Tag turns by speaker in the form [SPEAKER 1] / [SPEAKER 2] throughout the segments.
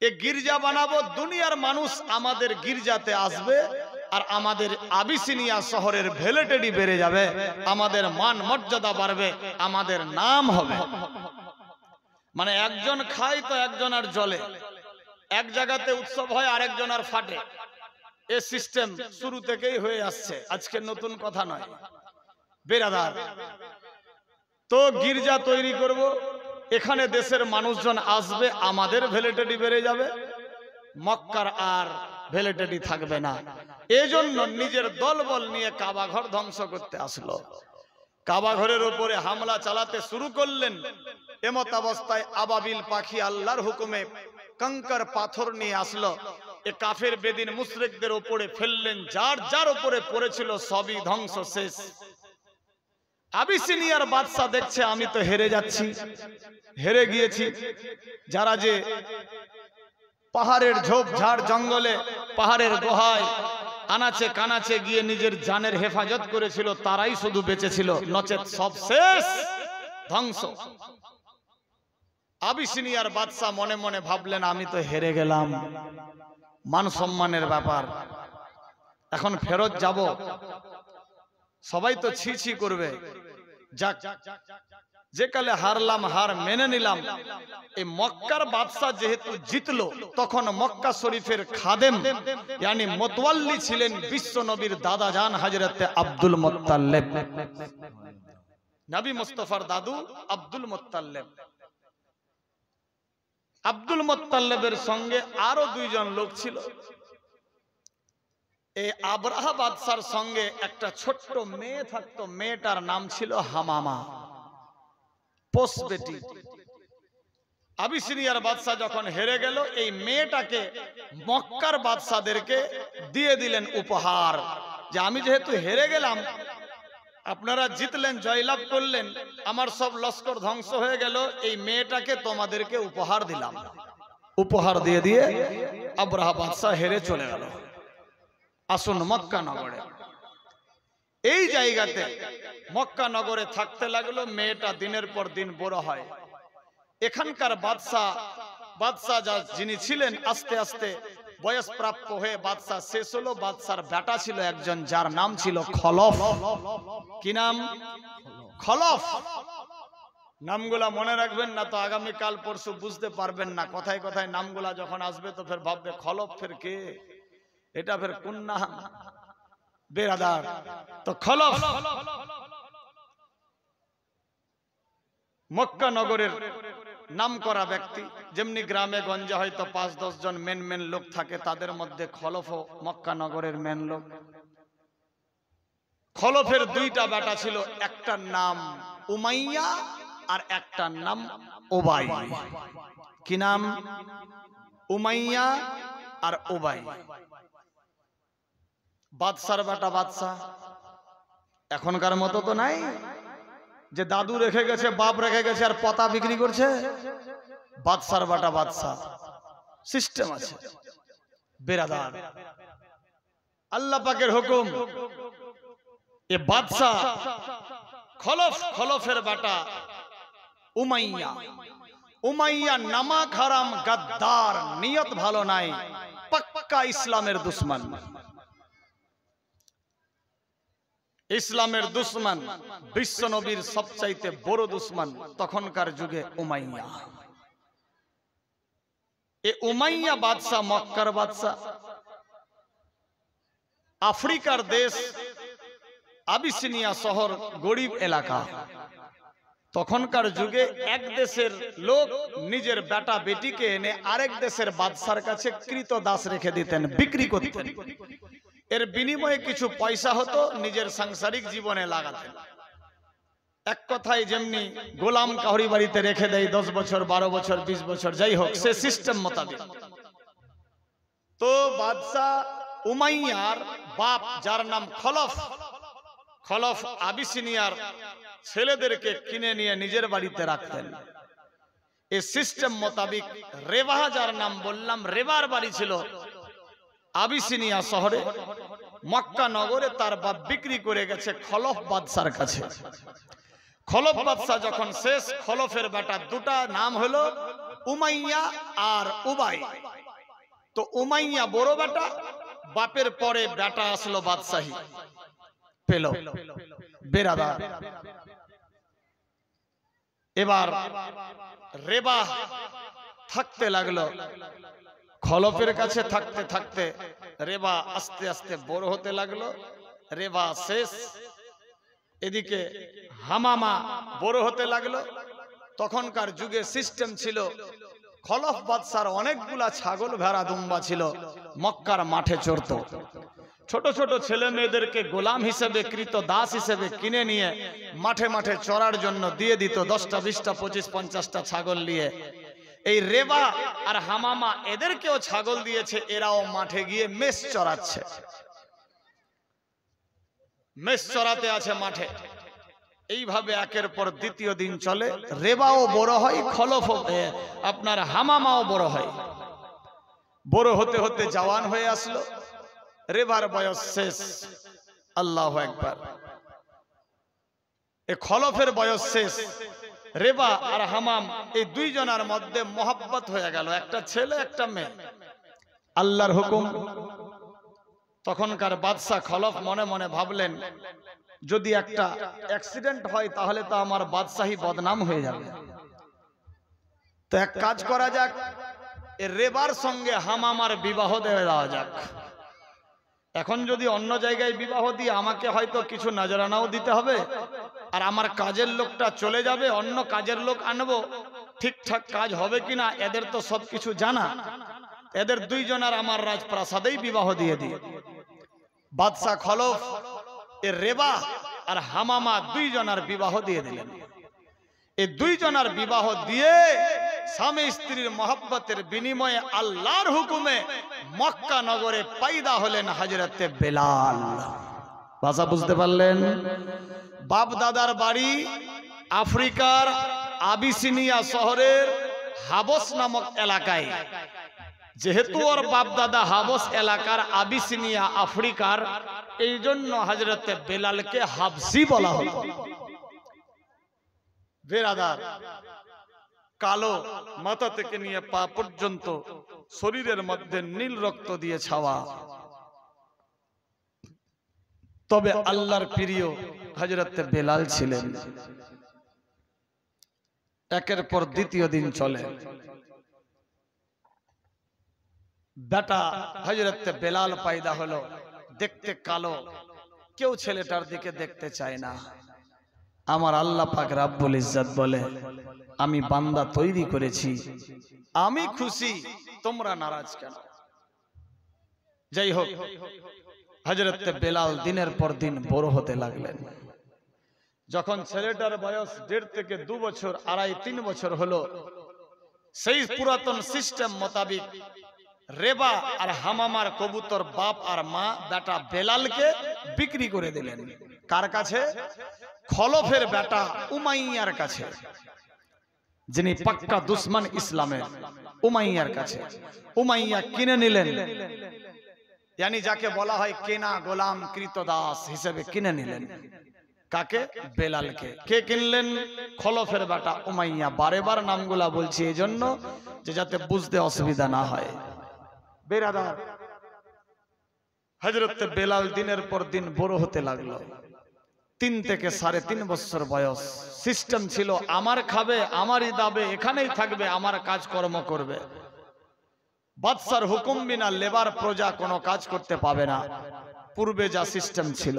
[SPEAKER 1] এ গির্জা বানাবো, দুনিয়ার মানুষ আমাদের গির্জাতে আসবে আর আমাদের আবিসিনিয়া শহরের ভ্যালিডিটি বেড়ে যাবে, আমাদের মান মর্যাদা বাড়বে, আমাদের নাম হবে। মানে একজন খায় তো একজন আর জ্বলে, এক জায়গাতে উৎসব হয় আর একজন আর ফাটে। এ সিস্টেম শুরু থেকেই হয়ে আসছে, আজকে নতুন কথা নয় বেরাদার। তো গির্জা তৈরি করব, এখানে দেশের মানুষজন আসবে, আমাদের ভ্যালিডিটি বেড়ে যাবে, মক্কার আর ভ্যালিডিটি থাকবে না। এজন্য নিজের দলবল নিয়ে কাবা ঘর ধ্বংস করতে আসলো। কাবা ঘরের উপরে হামলা চালাতে শুরু করলেন। এমত অবস্থায় আবাবিল পাখি আল্লাহর হুকুমে কঙ্কর পাথর নিয়ে আসলো, এ কাফের বেদিন মুশরিকদের উপরে ফেললেন। যার যার উপরে পড়েছিল সবই ধ্বংস শেষ। আবিসিনিয়ার বাদশা দেখছে আমি তো হেরে যাচ্ছি, হেরে গিয়েছি। যারা যে পাহাড়ের ঝোপঝাড় জঙ্গলে, পাহাড়ের গুহায় আনাচে কানাচে গিয়ে নিজের জানের হেফাজত করেছিল, তারাই শুধু বেঁচে ছিল, নচেত সব শেষ, ধ্বংস। আবিসিনিয়ার বাদশা মনে মনে ভাবলেন আমি তো হেরে গেলাম, মান সম্মানের ব্যাপার, এখন ফেরত যাব, সবাই তো ছি ছি করবে। যাক, যে কালে হারলাম হার মেনে নিলাম। এই মক্কার বাদশা যেহেতু জিতলো, তখন মক্কা শরীফের খাদেম यानी মোতওয়াল্লি ছিলেন বিশ্ব নবীর দাদা জান হযরত আব্দুল মুত্তালিব। নবী মুস্তাফার দাদু আব্দুল মুত্তালিব। আব্দুল মুত্তালিবের সঙ্গে আরো দুইজন লোক ছিল। এই আবরাহা বাদশার সঙ্গে একটা ছোট্ট মেয়ে থাকতো, মেয়েটার নাম ছিল হামামা, পোষ বেটি। আবিসিনিয়ার বাদশা যখন হেরে গেল, এই মেয়েটাকে মক্কার বাদশাদেরকে দিয়ে দিলেন উপহার, যে আমি যেহেতু হেরে গেলাম, আপনারা জিতলেন, জয়লাভ করলেন, আমার সব লস্কর ধ্বংস হয়ে গেল, এই মেয়েটাকে তোমাদেরকে উপহার দিলাম। উপহার দিয়ে দিয়ে আবরাহা বাদশা হেরে চলে গেল। আসুন মক্কা নগরে, এই জায়গাতে মক্কা নগরে থাকতে লাগলো। মেয়েটা দিনের পর দিন বড় হয়। এখানকার বাদশা যিনি ছিলেন, আস্তে আস্তে বয়স প্রাপ্ত হয়ে বাদশা শেষ হলো। বাদশার বেটা ছিল একজন, যার নাম ছিল খলফ। কি নাম? খলফ। নামগুলা মনে রাখবেন না তো আগামী কাল পরশু বুঝতে পারবেন না। কথায় কথায় নামগুলা যখন আসবে তো ফের ভাববে খলফ ফের কে, এটা ফের কোন নাম বেরাদার। তো খলফ মক্কা নগরের নাম করা ব্যক্তি। যেমনি গ্রামে গঞ্জে হয়তো ৫-১০ জন মেন লোক থাকে, তাদের মধ্যে খলফও মক্কা নগরের মেন লোক। খলফের দুইটা বেটা ছিল, একটার নাম উমাইয়া আর একটার নাম উবাই। কি নাম? উমাইয়া আর উবাই। বাদশার বেটা বাদশা। এখনকার মতো তো নাই যে দাদু রেখে গেছে, বাপ রেখে গেছে আর পাতা বিক্রি করছে। বাদশার বেটা বাদশা, সিস্টেম আছে বেরাদার। আল্লাহ পাকের হুকুম, এ বাদশা খলফের বেটা উমাইয়া নামাক হারাম, গাদ্দার, নিয়ত ভালো নাই, পাক্কা ইসলামের দুশমন। ইসলামের দুশমন, বিশ্ব নবীর সবচাইতে বড় দুশমন তখনকার যুগে উমাইয়া। এ উমাইয়া বাদশা মক্কার বাদশা। আফ্রিকার দেশ আবিসিনিয়া শহর গরিব এলাকা। তখনকার যুগে এক দেশের লোক নিজের বেটা বেটিকে এনে আরেক দেশের বাদশার কাছে কৃত দাস রেখে দিতেন, বিক্রি করতেন। এর বিনিময়ে কিছু পয়সা হতো, নিজের সাংসারিক জীবনে লাগাতেন। এক কথায় যেমনি গোলাম কাহরি বাড়িতে রেখে দেয় 10 বছর, 12 বছর, 20 বছর, যাই হোক, সে সিস্টেম মোতাবেক। তো বাদশা উমাইয়ার বাপ, যার নাম খলফ আবিসিনিয়ার ছেলেদেরকে কিনে নিয়ে নিজের বাড়িতে রাখতেন। এই সিস্টেম মোতাবেক রেবাহ, যার নাম বললাম, রেবার বাড়ি ছিল আবিসিনিয়া শহরে। মক্কা নগরে তার বাপ বিক্রি করে গেছে খলফ বাদশার কাছে। খলফ বাদশা যখন শেষ, খলফের বেটা দুটা নাম হলো উমাইয়া আর উবাই। তো উমাইয়া বড় বেটা, বাপের পরে বেটা আসলো বাদশাহী পেল। বেরাদার, এবার রেবা থাকতে লাগলো। খলফের কাছে থাকতে থাকতে রেবা আস্তে আস্তে বড় হতে লাগলো। রেবা শেষ, এদিকে হামামা বড় হতে লাগলো। তখনকার যুগে সিস্টেম ছিল, খলফ বাদশার অনেকগুলা ছাগল ভেড়া দুম্বা ছিল, মক্কার মাঠে চড়ত। ছোট ছোট ছেলে মেয়েদেরকে গোলাম হিসেবে, কৃত দাস হিসেবে কিনে নিয়ে মাঠে মাঠে চড়ার জন্য দিয়ে দিত 10টা 20টা 25 50টা ছাগল নিয়ে। এই রেবা আর হামামা এদেরকেও ছাগল দিয়েছে, এরাও মাঠে গিয়ে মেষ চড়াচ্ছে, মেষ চড়াতে আছে মাঠে। এইভাবে একের পর দ্বিতীয় দিন চলে। রেবাও বড় হয়, খলফ আপনার হামামাও বড় হয়। বড় হতে হতে জওয়ান হয়ে আসলো। রেবার বয়স শেষ। আল্লাহু আকবার। এ খলফের বয়স শেষ। রেবা আর হামাম এই দুইজনের মধ্যে মোহাব্বত হয়ে গেল, একটা ছেলে একটা মেয়ে। আল্লাহর হুকুম। তখনকার বাদশা খলফ মনে মনে ভাবলেন, যদি একটা অ্যাক্সিডেন্ট হয় তাহলে তো আমার বাদশাহী বদনাম হয়ে যাবে। তো এক কাজ করা যাক, এ রেবার সঙ্গে হামামার বিবাহ দেওয়া দেওয়া যাক। এখন যদি অন্য জায়গায় বিবাহ দিয়ে আমাকে হয়তো কিছু নজরানাও দিতে হবে, আর আমার কাজের লোকটা চলে যাবে, অন্য কাজের লোক আনবো, ঠিকঠাক কাজ হবে কিনা এদের তো সবকিছু জানা। এদের দুইজনের আমার রাজপ্রাসাদেই বিবাহ দিয়ে দিই। বাদশা খলফ এ রেবা আর হামামা দুইজনের বিবাহ দিয়ে দিলেন। এই দুইজনের বিবাহ দিয়ে স্বামী স্ত্রীর মহব্বতের বিনিময়ে আল্লাহর হুকুমে মক্কা নগরে পয়দা হলেন হযরতে বেলাল। ভাষা বুঝতে পারলেন? বাপ দাদার বাড়ি আফ্রিকার আবিসিনিয়া শহরের হাবস নামক এলাকায়। যেহেতু ওর বাপ দাদা হাবস এলাকার আবিসিনিয়া আফ্রিকার, এই জন্য হযরতে বেলালকে হাবসি বলা হতো। বেরাদার, কালো, মাথা থেকে নিয়ে পা পর্যন্ত শরীরের মধ্যে নীল রক্ত দিয়ে ছাওয়া, তবে আল্লাহর প্রিয় হযরতে বেলাল ছিলেন। একের পর দ্বিতীয় দিন চলে। বেটা হযরতে বেলাল পয়দা হলো। দেখতে কালো, কেউ ছেলেটার দিকে দেখতে চায় না। আমার আল্লাহ পাক রাব্বুল ইজ্জত বলে, আমি বান্দা তৈরি করেছি, আমি খুশি, তোমরা নারাজ কেন? যাই হোক, হযরতে বেলাল দিনের পর দিন বড় হতে লাগলেন। যখন ছেলেটার বয়স 1.5 থেকে 2 বছর, 2.5-3 বছর হলো, সেই পুরাতন সিস্টেম মোতাবেক রেবা আর হামামার কবুতর বাপ আর মা বেটা বেলালকে বিক্রি করে দিলেন। কার কাছে? খলফের বেটা উমাইয়ার কাছে, যিনি পাক্কা দুশমন ইসলামের, উমাইয়ার কাছে। উমাইয়া কিনে নিলেন, यानी যাকে বলা হয় কেনা গোলাম কৃতদাস হিসেবে কিনে নিলেন। কাকে? বেলালকে। কে কিনলেন? খলফের বেটা উমাইয়া। বারে বার নামগুলা বলছি এই জন্য যে যাতে বুঝতে অসুবিধা না হয়। বেরাদার, হযরতে বেলাল দিনের পর দিন বড় হতে লাগলো। 3 থেকে 3.5 বছর বয়স। সিস্টেম ছিল আমার খাবে, আমারই দাবে, এখানেই থাকবে, আমার কাজকর্ম করবে। বাদশার হুকুম বিনা লেবার প্রজা কোনো কাজ করতে পাবে না, পূর্বে যা সিস্টেম ছিল।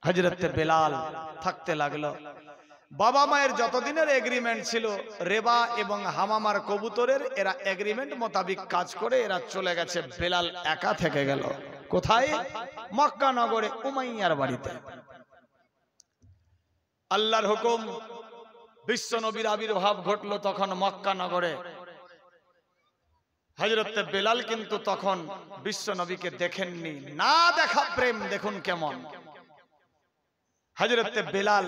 [SPEAKER 1] হযরতে বেলাল থাকতে লাগলো। বাবা মায়ের যতদিনের এগ্রিমেন্ট ছিল রেবা এবং হামামার কবুতরের, এরা এগ্রিমেন্ট মোতাবেক কাজ করে এরা চলে গেছে। বেলাল একা থেকে গেল। কোথায়? মক্কা নগরে উমাইয়ার বাড়িতে। আল্লাহর হুকুম, বিশ্ব নবীর আবির্ভাব ঘটলো তখন মক্কা নগরে। হযরতে বেলাল কিন্তু তখন বিশ্ব নবীকে দেখেননি। না দেখা প্রেম দেখুন কেমন। হযরতে বেলাল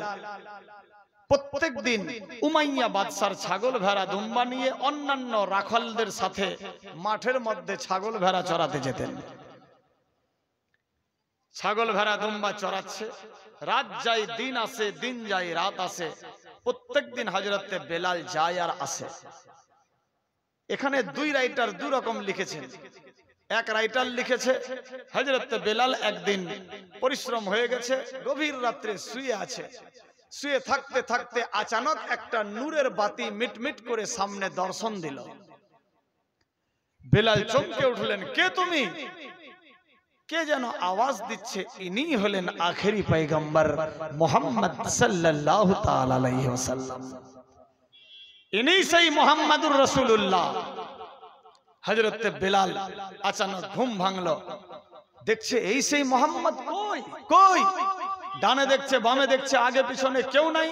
[SPEAKER 1] প্রত্যেক দিন উমাইয়া বাদশার ছাগল ভেড়া দুম্বা নিয়ে অন্যান্য রাখালদের সাথে মাঠের মধ্যে ছাগল ভেড়া চড়াতে যেতেন। ছাগল ভেড়া দুম্বা চড়াচ্ছে, রাত যায় দিন আসে, দিন যায় রাত আসে। প্রত্যেক দিন হযরতে বেলাল যায় আর আসে। এখানে দুই রাইটার দু রকম লিখেছেন। এক রাইটার লিখেছে হযরত বেলাল একদিন পরিশ্রম হয়ে গেছে, গভীর রাত্রে শুয়ে আছে, শুয়ে থাকতে থাকতে আচানক একটা নূরের বাতি মিটমিট করে সামনে দর্শন দিল। বেলাল চমকে উঠলেন, কে তুমি? কে যেন আওয়াজ দিচ্ছে, ইনি হলেন আখেরি পয়গম্বর মুহাম্মদ সাল্লাল্লাহু তাআলা আলাইহি ওয়াসাল্লাম, ইনি সেই মুহাম্মাদুর রাসূলুল্লাহ। হযরত বেলাল আচানক ঘুম ভাঙলো, দেখছে এই সেই মোহাম্মদ। কই কই? ডানে দেখছে, বামে দেখছে, আগে পিছনে কেউ নাই।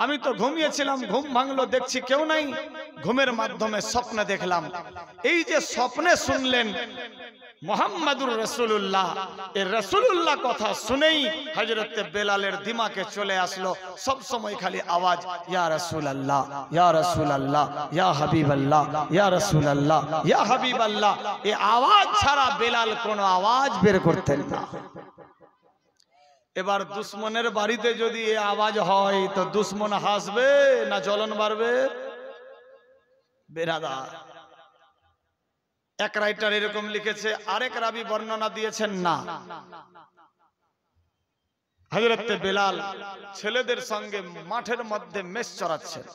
[SPEAKER 1] আমি তো ঘুমিয়েছিলাম, ঘুম ভাঙলো, দেখছি কেউ নাই। ঘুমের মাধ্যমে স্বপ্নে দেখলাম। এই যে স্বপ্নে শুনলেন মুহাম্মাদুর রাসূলুল্লাহ, এই রাসূলুল্লাহ কথা শুনেই হযরত বেলালের দিমাগে চলে আসলো সব সময় খালি আওয়াজ, ইয়া রাসূলুল্লাহ, ইয়া রাসূলুল্লাহ, ইয়া হাবিবাল্লাহ, ইয়া রাসূলুল্লাহ, ইয়া হাবিবাল্লাহ। এই আওয়াজ ছাড়া বেলাল কোনো আওয়াজ বের করতেন না। এবার দুশ্মনের বাড়িতে যদি এই আওয়াজ হয় তো দুশ্মন হাসবে না জ্বলন বাড়বে? বেরাদার, এক রাইটার এরকম লিখেছে, আরেক রাবি বর্ণনা দিয়েছেন না, হযরত বেলাল ছেলেদের সঙ্গে মাঠের মধ্যে মেষ চড়াচ্ছেন।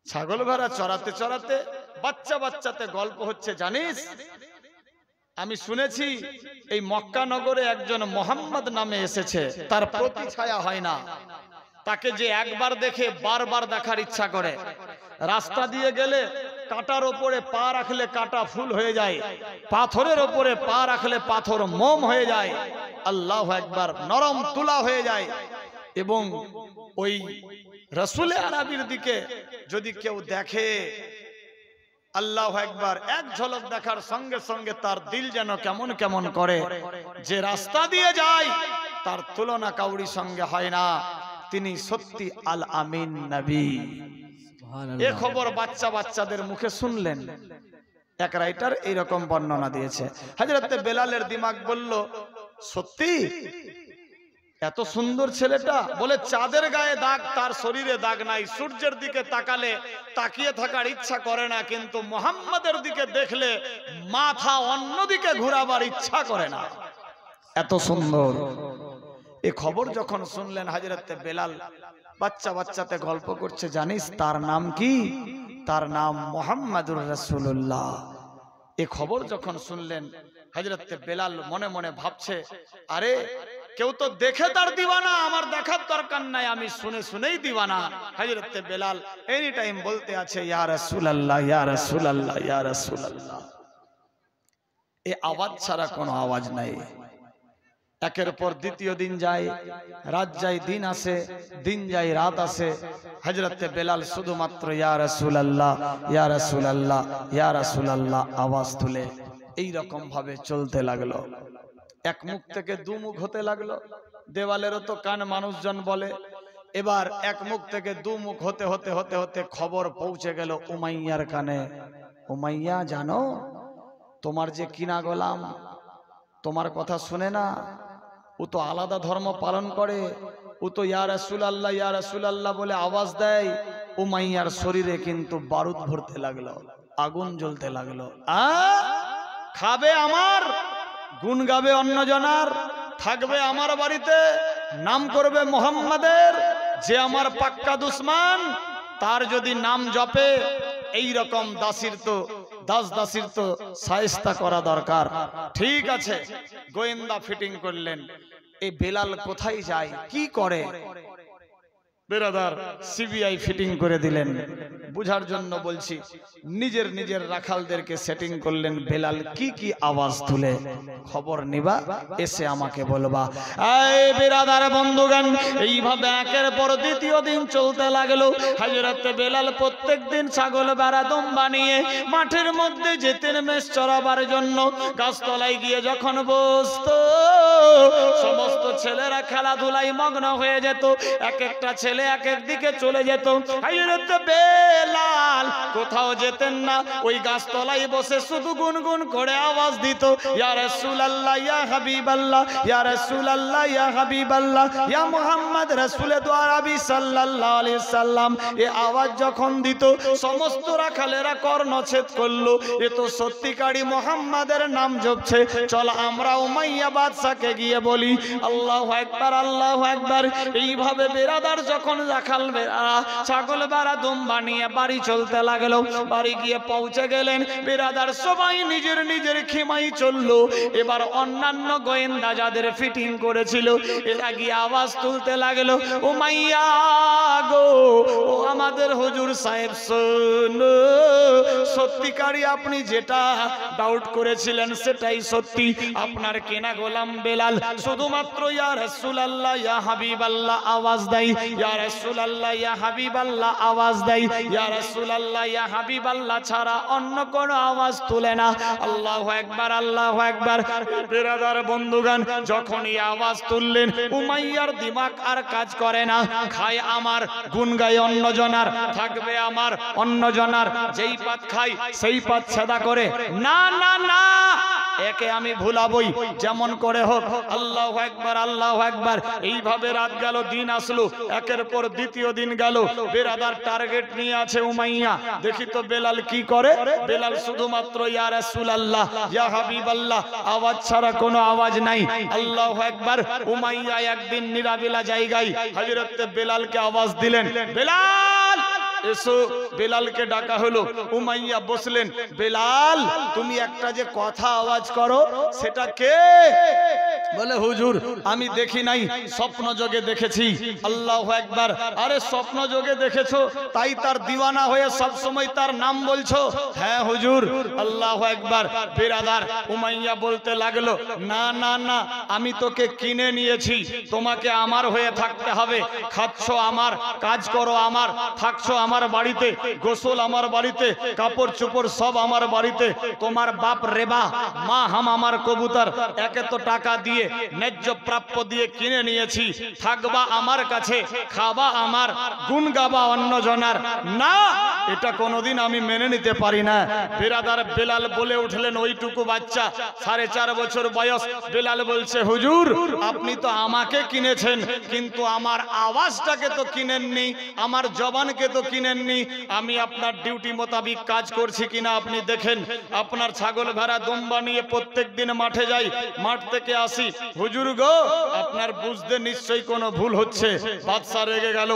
[SPEAKER 1] ছাগল ভেড়া চড়াতে চড়াতে বাচ্চা বাচ্চাতে গল্প হচ্ছে, জানিস আমি শুনেছি এই মক্কা নগরে একজন মোহাম্মদ নামে এসেছে, তার প্রতি ছায়া হয় না, তাকে যে একবার দেখে বারবার দেখার ইচ্ছা করে। রাস্তা দিয়ে গেলে কাঁটার ওপরে পা রাখলে কাঁটা ফুল হয়ে যায়, পাথরের ওপরে পা রাখলে পাথর মোম হয়ে যায়, আল্লাহু আকবার, নরম তুলা হয়ে যায়। এবং ওই রাসূল আরবির দিকে যদি কেউ দেখে, আল্লাহু আকবার, এক ঝলক দেখার সঙ্গে সঙ্গে তার দিল যেন কেমন কেমন করে। যে রাস্তা দিয়ে যায় তার তুলনা কাউরি সঙ্গে হয় না, তিনি সত্যি আল আমিন নবী। এ খবর বাচ্চা বাচ্চাদের মুখে শুনলেন। এক রাইটার এইরকম বর্ণনা দিয়েছে। হযরত বেলালের দিমাগ বলল, সত্যি এত সুন্দর ছেলেটা? বলে চাঁদের গায়ে দাগ, তার শরীরে দাগ নাই। সূর্যের দিকে তাকালে তাকিয়ে থাকার ইচ্ছা করে না, কিন্তু মুহাম্মাদের দিকে দেখলে মাথা অন্যদিকে ঘোরাবার ইচ্ছা করে না, এত সুন্দর। এই খবর যখন শুনলেন হযরত বেলাল বাচ্চা বাচ্চাতে গল্প করছে, জানিস তার নাম কি? তার নাম মুহাম্মাদুর রাসূলুল্লাহ। এই খবর যখন শুনলেন হযরত বেলাল মনে মনে ভাবছে, আরে কেউ তো দেখে তার দিওয়ানা, আমার দেখার দরকার নাই, আমি শুনে শুনেই দিওয়ানা। হযরত বেলাল এনি টাইম বলতে আছে, ইয়া রাসূলুল্লাহ, ইয়া রাসূলুল্লাহ, ইয়া রাসূলুল্লাহ। এই আওয়াজ ছাড়া কোনো আওয়াজ নাই। একের পর দ্বিতীয় দিন যায়, রাত যায়, দিন আসে, দিন যায়, রাত আসে। হযরত বেলাল শুধুমাত্র ইয়া রাসূলুল্লাহ, ইয়া রাসূলুল্লাহ, ইয়া রাসূলুল্লাহ আওয়াজ তুলে এই রকম ভাবে চলতে লাগলো। এক মুখ থেকে দু মুখ হতে লাগলো। দেওয়ালেরও তো কান, মানুষজন বলে। এবার এক মুখ থেকে দু মুখ হতে হতে হতে হতে খবর পৌঁছে গেল উমাইয়ার কানে। উমাইয়া, জানো তোমার যে কিনা গোলাম, তোমার কথা শুনে না, ও তো আলাদা ধর্ম পালন করে, ও তো ইয়া রাসূলুল্লাহ, ইয়া রাসূলুল্লাহ বলে আওয়াজ দেয়। উমাইয়ার শরীরে কিন্তু বারুদ ভরতে লাগলো, আগুন জ্বলতে লাগলো। খাবে আমার, গুণ গাবে অন্যজনার, থাকবে আমার বাড়িতে, নাম করবে মুহাম্মাদের। যে আমার পাক্কা দুশমন, তার যদি নাম জপে, এই রকম দাসীর তো দাসীর তো শায়েস্তা করা দরকার। ঠিক আছে, গোয়েন্দা ফিটিং করলেন। এই বেলাল কোথায় যায়, কি করে? বেরাদার, সিবিআই ফিটিং করে দিলেন। বুঝার জন্য বলছি, নিজের নিজের রাখালদেরকে সেটিং করলেন, বেলাল কি কি আওয়াজ তুলে খবর নিবা, এসে আমাকে বলবা। এই বেরাদার বন্ধুগণ, এইভাবে একের পর দ্বিতীয় দিন চলতে লাগলো। হযরত বেলাল প্রত্যেক দিন ছাগল বেড়া দুম্বা নিয়ে মাঠের মধ্যে যেতেন মেষ চড়াবার জন্য। গাছতলায় গিয়ে যখন বসতো, সমস্ত ছেলেরা খেলাধুলায় মগ্ন হয়ে যেত, এক একটা ছেলে এক এক দিকে চলে যেত। হযরত বেলাল কোথাও যেতেন না, ওই গাছতলায় বসে শুধু গুনগুন করে আওয়াজ দিত, ইয়া রাসূলুল্লাহ ইয়া হাবিবাল্লাহ, ইয়া রাসূলুল্লাহ ইয়া হাবিবাল্লাহ, ইয়া মুহাম্মদ রাসূলে দু আরবি সাল্লাল্লাহু আলাইহি সাল্লাম। এই আওয়াজ যখন দিত সমস্ত রাখালেরা কর্ণচ্ছেদ করলো, এ তো সত্যিকারই মুহাম্মাদের নাম জপছে, চল আমরা উমাইয়া বাদশাকে গিয়ে বলি। আল্লাহু আকবার, আল্লাহু আকবার। এইভাবে বেরাদার যখন রাখাল বেড়া ছাগল বেড়া দুম্বা নিয়ে বাড়ি চলতে লাগলো, বাড়ি গিয়ে পৌঁছে গেলেন, বেরাদার সবাই নিজের নিজের খেমাই চললো। এবার অন্যান্য গোয়েন্দা যাদের ফিটিং করেছিল এরা গিয়ে আওয়াজ তুলতে লাগলো, উমাইয়া গো, ও আমাদের হুজুর সাহেব শোনো, সত্যিকারই আপনি যেটা ডাউট করেছিলেন সেটাই সত্যি, আপনার কেনা গোলাম বেলাল শুধুমাত্র ইয়া রাসূলুল্লাহ ইয়া হাবিবাল্লাহ আওয়াজ দেয়, ইয়া রাসূলুল্লাহ ইয়া হাবিবাল্লাহ আওয়াজ দেয়, ইয়া রাসূলুল্লাহ ইয়া হাবিবাল্লাহ ছাড়া অন্য কোনো আওয়াজ তুলে না। আল্লাহু আকবার, আল্লাহু আকবার। বেরাদার বন্ধুগণ, যখন এই আওয়াজ তুললেন উমাইয়ার দিমাগ আর কাজ করে না, খায় আমার গুণ গায় অন্যজনার, থাকবে আমার অন্যজনার, যেই পাত খাই সেই পাত ছেদা করে, না না না, একে আমি ভুলাবই যেমন করে হোক। আল্লাহু আকবার, আল্লাহু আকবার। এইভাবে রাত গেল, দিন আসলো, একের পর দ্বিতীয় দিন গেল, বেরাদার টার্গেট নিয়ে আছে উমাইয়া, দেখি তো বেলাল কি করে। বেলাল শুধুমাত্র ইয়া রাসূলুল্লাহ ইয়া হাবিবাল্লাহ আওয়াজ ছাড়া কোনো আওয়াজ নাই। আল্লাহু আকবার। উমাইয়া একদিন নিরাবিলা জায়গায় হযরত বেলালকে আওয়াজ দিলেন, বেলাল এসো। বেলালকে ডাকা হলো, উমাইয়া বসলেন। বেলাল, তুমি একটা যে কথা আওয়াজ করো সেটা কে? বলে হুজুর আমি দেখি নাই, স্বপ্ন যোগে দেখেছি। আল্লাহু আকবার। আরে স্বপ্ন যোগে দেখেছো তাই তার দিওয়ানা হয়ে সব সময় তার নাম বলছো? হ্যাঁ হুজুর। আল্লাহু আকবার। বিরাদার উমাইয়া বলতে লাগলো, না না না, আমি তোকে কিনে নিয়েছি, তোমাকে আমার হয়ে থাকতে হবে, খাচ্ছো আমার, কাজ করো আমার, থাকছো আমার বাড়িতে, গোসল আমার বাড়িতে, কাপড় চোপড় সব আমার বাড়িতে, তোমার বাপ রেবা, মা হাম আমার কবুতর, একে তো টাকা দিয়ে ন্যায্য প্রাপ্য দিয়ে কিনে নিয়েছি, থাকবা আমার কাছে, খাবা আমার, গুণ গাবা অন্যজনার, না, এটা কোনোদিন আমি মেনে নিতে পারি না। বিরাদার বেলাল বলে উঠলেন, ওইটুকু বাচ্চা 4.5 বছর বয়স, বেলাল বলছে, হুজুর আপনি তো আমাকে কিনেছেন কিন্তু আমার আওয়াজটাকে তো কিনেননি, আমার জবানকে তো কিনেননি, আমি আপনার ডিউটি মোতাবিক কাজ করছি কিনা আপনি দেখেন। আপনার ছাগল ভেড়া দুম্বা নিয়ে প্রত্যেকদিন মাঠে যাই, মাঠ থেকে আসি, হুজুর গো আপনার বুঝতে নিশ্চয়ই কোনো ভুল হচ্ছে। বাদশা রেগে গেল,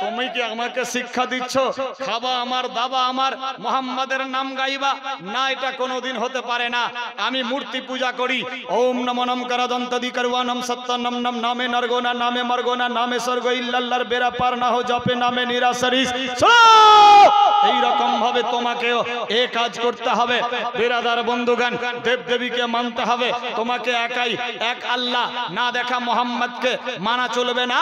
[SPEAKER 1] তুমি কি আমাকে শিক্ষা দিচ্ছ, খাবা আমার, দাবা আমার, মুহাম্মাদের নাম গাইবা? না, এটা কোনোদিন হতে পারে না। আমি মূর্তি পূজা করি, ওম নমো নম করদন্তদি করওয়ানম সত্যনম নম, নামে নরগোনা, নামে মরগোনা, নামে স্বর্গ ইল্লাল্লাহর বেরা পার না হো জপে নামে নিরাশরিস। এই রকম ভাবে তোমাকেও এই কাজ করতে হবে। বিরাদার বন্ধুগণ, দেবদেবীকে মানতে হবে, তোমাকে একাই এক আল্লাহ না দেখা মুহাম্মদকে মানা চলবে না,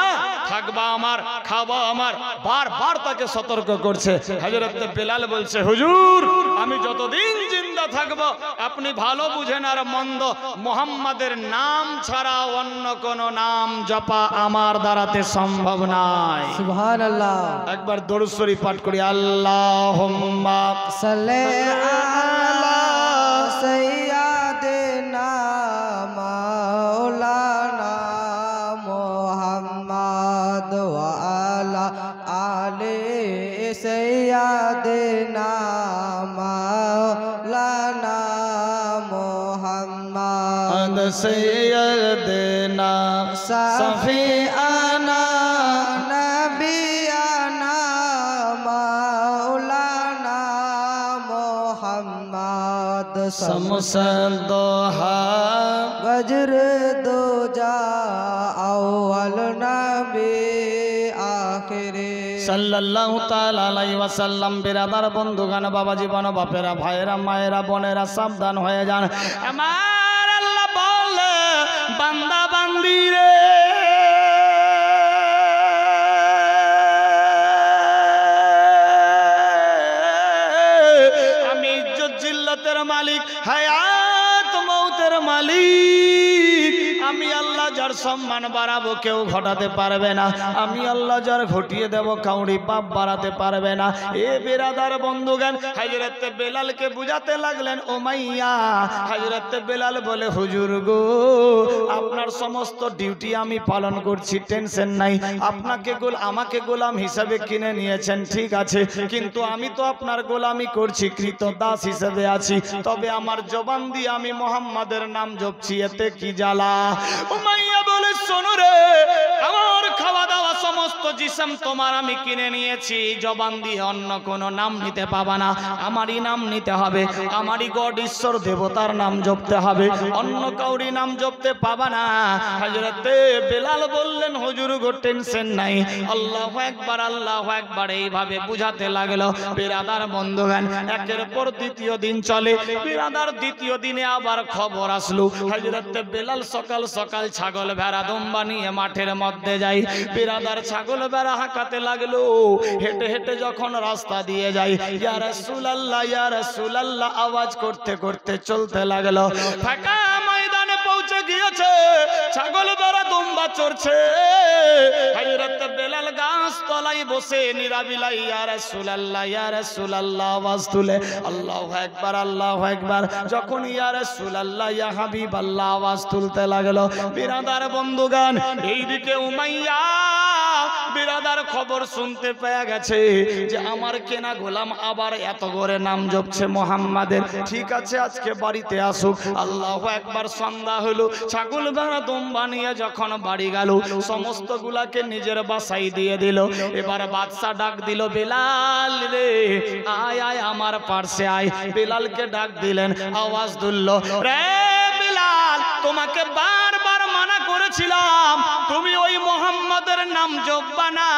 [SPEAKER 1] থাকবা আমার, খাবা আমার, বারবার তাকে সতর্ক করছে। হযরত বেলাল বলছে, হুজুর আমি যতদিন জিন্দা থাকবো আপনি ভালো বুঝেন আর মন্দ, মুহাম্মাদের নাম ছাড়া অন্য কোন নাম জপা আমার দ্বারাতে সম্ভব নয়।
[SPEAKER 2] সুবহানাল্লাহ।
[SPEAKER 1] একবার দরুদ শরীফ পাঠ করি, আল্লাহুম্মা
[SPEAKER 2] সাল্লি আলা সাইয়্যিদিনা মাওলানা মুহাম্মদ ওয়া আলা আলি সাইয়্যিদিনা মাওলানা মুহাম্মদ
[SPEAKER 1] সাইয়্যিদিনা
[SPEAKER 2] সফিয়ানা নবিয়ানা মাওলানা মুহাম্মদ
[SPEAKER 1] শামসুদ্দোহা
[SPEAKER 2] বজ্র দুজা আউয়াল নবী আখিরে
[SPEAKER 1] সাল্লাল্লাহু তাআলা আলাইহি ওয়াসাল্লাম। বিরাদার বন্ধুগণ, বাবা জীবন, বাপেরা, ভাইয়েরা, মায়েরা, বোনেরা সাবধান হয়ে যান। আমার আল্লাহ বলে, বান্দা বান্দি রে, আমি ইজ্জত জিল্লতের মালিক, হায়াত মৌতের মালিক, আমি আল্লাহ যার সম্মান বাড়াবো কেউ ঘটাতে পারবে না, আমি আল্লাহ যার ঘটিয়ে দেব কাউরি পাপ বাড়াতে পারবে না। এ বেরাদার বন্ধুগণ, হযরত বেলালকে বুঝাতে লাগলেন উমাইয়া। হযরত বেলাল বলে হুজুর গো, আপনার সমস্ত ডিউটি আমি পালন করছি, টেনশন নাই। আপনাকে আমাকে গোলাম হিসাবে কিনে নিয়েছেন, ঠিক আছে, কিন্তু আমি তো আপনার গোলামি করছি, কৃতদাস হিসেবে আছি। তবে আমার জবান দিয়ে আমি মোহাম্মদের নাম জপছি, এতে কি জ্বালা? উমাইয়া বলে শোনো রে, আমার খাওয়া দাওয়া সমস্ত জিসম তোমার আমি কিনে নিয়েছি, জবান দিয়ে অন্য কোনো নাম নিতে পাবা না, আমারই নাম নিতে হবে, আমারই গড ঈশ্বর দেবতার নাম জপতে হবে, অন্য কাউরি নাম জপতে পাবা না। হযরতে বেলাল বললেন হুজুর গো টেনশন নাই, আল্লাহু আকবার আল্লাহু আকবার, এইভাবে বুঝাতে লাগলো। বিরাদার বন্ধুগণ, একের পর দ্বিতীয় দিন চলে। বিরাদার দ্বিতীয় দিনে আবার খবর আসলো, হযরতে বেলাল সকাল সকাল ছাগল ভেড়া দুম্বা নিয়ে মাঠের মধ্যে যায়। বিরাদার ছাগল ভেড়া হাঁকাতে লাগলো, হেঁটে হেঁটে যখন রাস্তা দিয়ে যায়, ইয়া রাসূলুল্লাহ ইয়া রাসূলুল্লাহ আওয়াজ করতে করতে চলতে লাগলো। ফাঁকা ময়দানে পৌঁছে গিয়েছে, ছাগল ভেড়া দুম্বা চড়ছে। হযরত বেলাল গাছ তলায় বসে নিরাবিলাই ইয়া রাসূলুল্লাহ আওয়াজ তুলে আল্লাহু আকবার আল্লাহু আকবার। যখন ইয়া রাসূলুল্লাহ ইয়া হাবিবাল্লাহ আওয়াজ তুলতে লাগলো, বিরাদার বন্ধুগান, এইদিকে উমাইয়া বিরাদার খবর শুনতে পেয়ে গেছে যে আমার কেনা গোলাম আবার এত করে নাম জপছে মোহাম্মদের। ঠিক আছে, আজকে বাড়িতে আসুক। আল্লাহু আকবার। সন্ধ্যা হলো, ছাগল ভেড়া দুম্বা নিয়ে যখন বাড়ি গেল, সমস্ত গুলাকে নিজের বাসায় দিয়ে দিল। এবার বাদশা ডাক দিল, বেলাল রে আয় আয় আমার পাশে আয়। বেলালকে ডাক দিলেন, আওয়াজ তুলল, রে বেলাল, তোমাকে বারবার মানা করেছিলাম তুমি ওই মোহাম্মদের নাম জপবা না,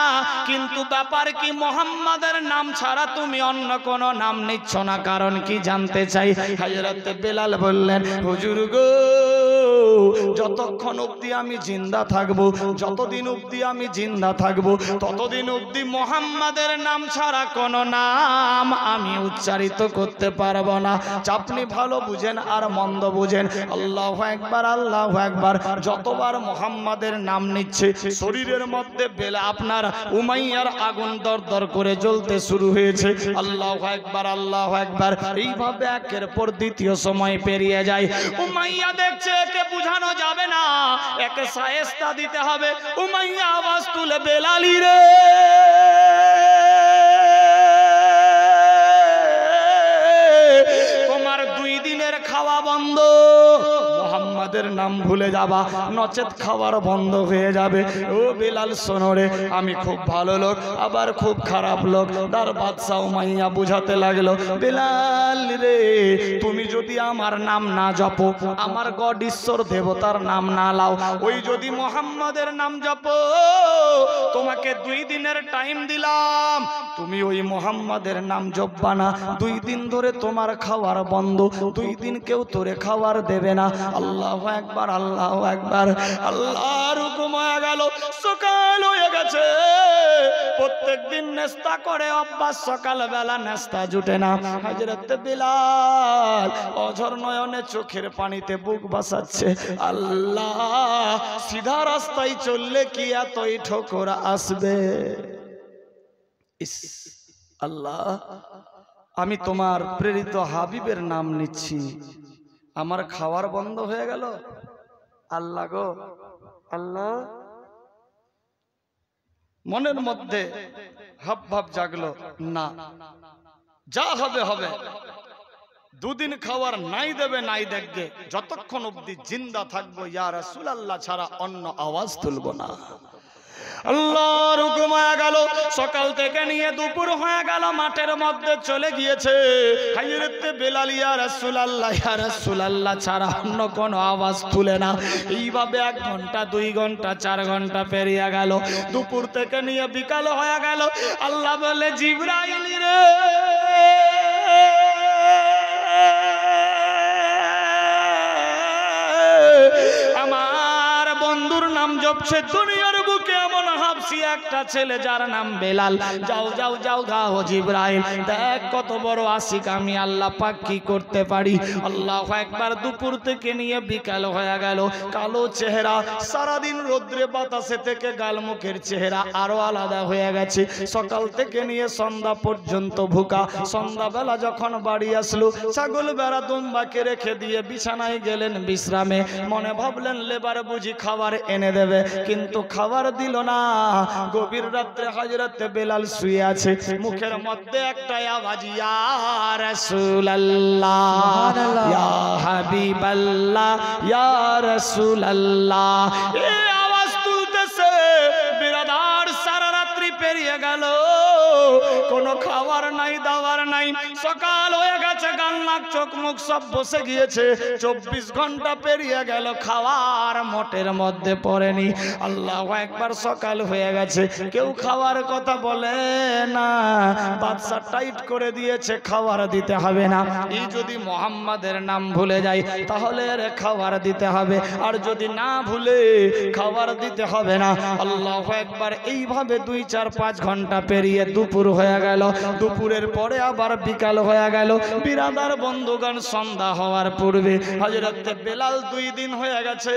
[SPEAKER 1] কিন্তু ব্যাপার কি মোহাম্মদের নাম ছাড়া তুমি অন্য কোন নাম নিচ্ছ না, কারণ কি জানতে চাই? হযরত বেলাল বললেন, হুজুর গো, যতক্ষণ অবধি আমি জিন্দা থাকবো, যতদিন অবধি আমি জিন্দা থাকবো, ততদিন অবধি মোহাম্মদের নাম ছাড়া কোন নাম আমি উচ্চারিত করতে পারবো না। আপনি ভালো বুঝেন আর মন্দ বুঝেন। আল্লাহু আকবার আল্লাহু আকবার। যতবার মোহাম্মদের নাম নিচ্ছে, শরীরের মধ্যে বেলা আপনার উমাইয়ার আগুন দরদর করে জ্বলতে শুরু হয়েছে। আল্লাহু আকবার আল্লাহু আকবার। এইভাবে একের পর দ্বিতীয় সময় পেরিয়ে যায়। উমাইয়া দেখছে একে বুঝানো যাবে না, একে শায়েস্তা দিতে হবে। উমাইয়া আওয়াজ তুলে, বেলালি রে, তোমার 2 দিনের খাওয়া বন্ধ, মোহাম্মদের নাম ভুলে যাবা, নচেত খাবার বন্ধ হয়ে যাবে। ও বেলাল শোনো রে, আমি খুব ভালো লোক আবার খুব খারাপ লোক। তার বাদশা উমাইয়া বুঝাতে লাগলো, বেলাল রে, তুমি যদি আমার নাম না জপো, আমার গড ঈশ্বর দেবতার নাম না লাও, ওই যদি মোহাম্মদের নাম জপো, তোমাকে 2 দিনের টাইম দিলাম, তুমি ওই মোহাম্মদের নাম জপবা না, 2 দিন ধরে তোমার খাওয়ার বন্ধ, 2 দিন কেউ তোরে খাবার দেবে না। আল্লাহু আকবার আল্লাহু আকবার। আল্লাহর হুকুম হয়ে গেল, সকাল হয়ে গেছে। প্রত্যেকদিন নাস্তা করে অভ্যাস, সকালবেলা নাস্তা জুটে না। হযরত বেলাল অঝর নয়নে চোখের পানিতে বুক বাসাচ্ছে। আল্লাহ, সিধা রাস্তায় চললে কি এতই ঠোকর আসবে? ইস আল্লাহ, আমি তোমার প্রেরিত হাবিবের নাম নিচ্ছি, আমার খাওয়ার বন্ধ হয়ে গেল। আল্লাহ গো আল্লাহ, মনের মধ্যে হাব ভাব জাগলো, না, যা হবে হবে, 2 দিন খাওয়ার নাই দেবে নাই দেখবে, যতক্ষণ অবধি জিন্দা থাকবো ইয়া রাসূলুল্লাহ ছাড়া অন্য আওয়াজ তুলবো না। আল্লাহর হুকুম হয়ে গেল, সকাল থেকে নিয়ে দুপুর হয়ে গেল, মাঠের মধ্যে চলে গিয়েছে। হযরত বেলাল ইয়া রাসূলুল্লাহ ছাড়া অন্য কোনো আওয়াজ তুলে না। এইভাবে 1 ঘন্টা 2 ঘন্টা 4 ঘন্টা পেরিয়ে গেল, দুপুর থেকে নিয়ে বিকাল হয়ে গেল। আল্লাহ বলে, জিবরাইল রে, আমার বন্ধুর নাম জপছে, দুনিয়ার বুকে এমন ভাবছি একটা ছেলে যার নাম বেলাল, যাও যাও যাও গাও জিবরাইল, দেখ কত বড় আশিক আমি, আল্লাহ পাক কি করতে পারি। আল্লাহু আকবার। দুপুর থেকে নিয়ে বিকাল হয়ে গেল, কালো চেহারা, সারাদিন রোদ্রে বাতাসে থেকে গাল মুখের চেহারা আরো আলাদা হয়ে গেছে। সকাল থেকে নিয়ে সন্ধ্যা পর্যন্ত ভুকা। সন্ধ্যাবেলা যখন বাড়ি আসলো, ছাগল বেড়া দুম্বাকে রেখে দিয়ে বিছানায় গেলেন বিশ্রামে। মনে ভাবলেন লেবার বুঝি খাবার এনে দেবে, কিন্তু খাবার দিল না। গভীর রাত্রে হযরতে বেলাল শুয়ে আছে, মুখের মধ্যে একটাই আওয়াজ, ইয়া রাসূলুল্লাহ, ইয়া হাবিবাল্লাহ, ইয়া রাসূলুল্লাহ। এই আওয়াজ তুলতেছে বিরাদার। সারা রাত্রি পেরিয়ে গেল, কোনো খাবার নাই, দাবার নাই। সকাল হয়ে গেছে, গাল নাক চোখ মুখ সব বসে গিয়েছে। 24 ঘন্টা পেরিয়ে গেল, খাবার মোটের মধ্যে পড়েনি। আল্লাহু আকবার। সকাল হয়ে গেছে, কেউ খাওয়ার কথা বলে না। বাদশা টাইট করে দিয়েছে, খাবার দিতে হবে না। এই যদি মোহাম্মদের নাম ভুলে যায় তাহলে এর খাবার দিতে হবে, আর যদি না ভুলে খাবার দিতে হবে না। আল্লাহু আকবার। এইভাবে 2, 4, 5 ঘন্টা পেরিয়ে দুপুর হয়ে গেল। দুপুরের পরে আবার বিকাল হয়ে গেল। বিরাদার বন্ধুগণ, সন্ধ্যা হওয়ার পূর্বে হযরত বেলাল 2 দিন হয়ে গেছে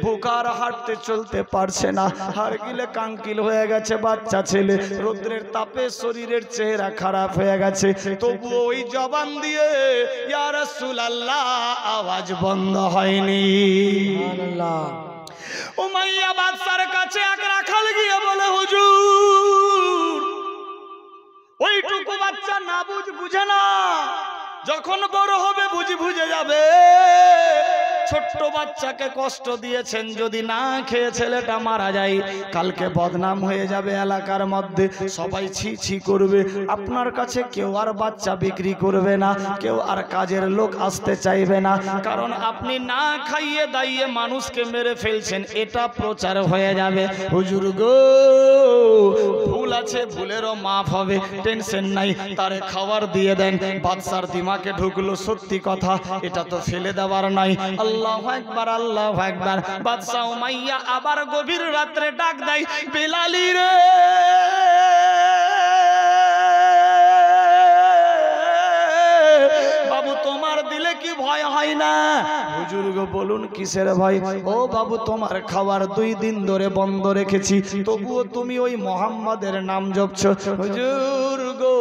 [SPEAKER 1] ভুকার, হাঁটতে চলতে পারছে না, হাড়গিলে কাঙ্কিল হয়ে গেছে। বাচ্চা ছেলে, রোদ্রের তাপে শরীরের চেহারা খারাপ হয়ে গেছে। তবুও ওই জবান দিয়ে ইয়া রাসূলুল্লাহ আওয়াজ বন্ধ হয়নি।
[SPEAKER 2] সুবহানাল্লাহ।
[SPEAKER 1] উমাইয়া বাদশার কাছে এক রাখাল গিয়ে বলে, হুজুর, ওইটুকু বাচ্চা না বুঝে না, যখন বড় হবে বুঝে যাবে। ছোট্ট বাচ্চাকে কষ্ট দিয়েছেন, যদি না খেয়ে ছেলেটা মারা যায় কালকে বদনাম হয়ে যাবে এলাকার মধ্যে, সবাই ছি ছি করবে। আপনার কাছে কেউ আর বাচ্চা বিক্রি করবে না, কেউ আর কাজের লোক আসতে চাইবে না, কারণ আপনি না খাইয়ে দাইয়ে মানুষকে মেরে ফেলছেন, এটা প্রচার হয়ে যাবে। হুজুর গো, ভুল আছে, ভুলেরও মাফ হবে, টেনশন নাই, তারে খাবার দিয়ে দেন। বাদশার দিমাগে ঢুকলো, সত্যি কথা, এটা তো ফেলে দেওয়ার নাই। আল্লাহু আকবার, আল্লাহু আকবার। বাদশা উমাইয়া আবার গভীর রাত্রে ডাক দেয়, বেলালি রে, বাবু তোমার দিলে কি ভয় হয় না? হুজুর গো বলুন কিসের ভয়? ও বাবু, তোমার খাবার 2 দিন ধরে বন্ধ রেখেছি, তবুও তুমি ওই মোহাম্মদের নাম জপছো। হুজুর গো,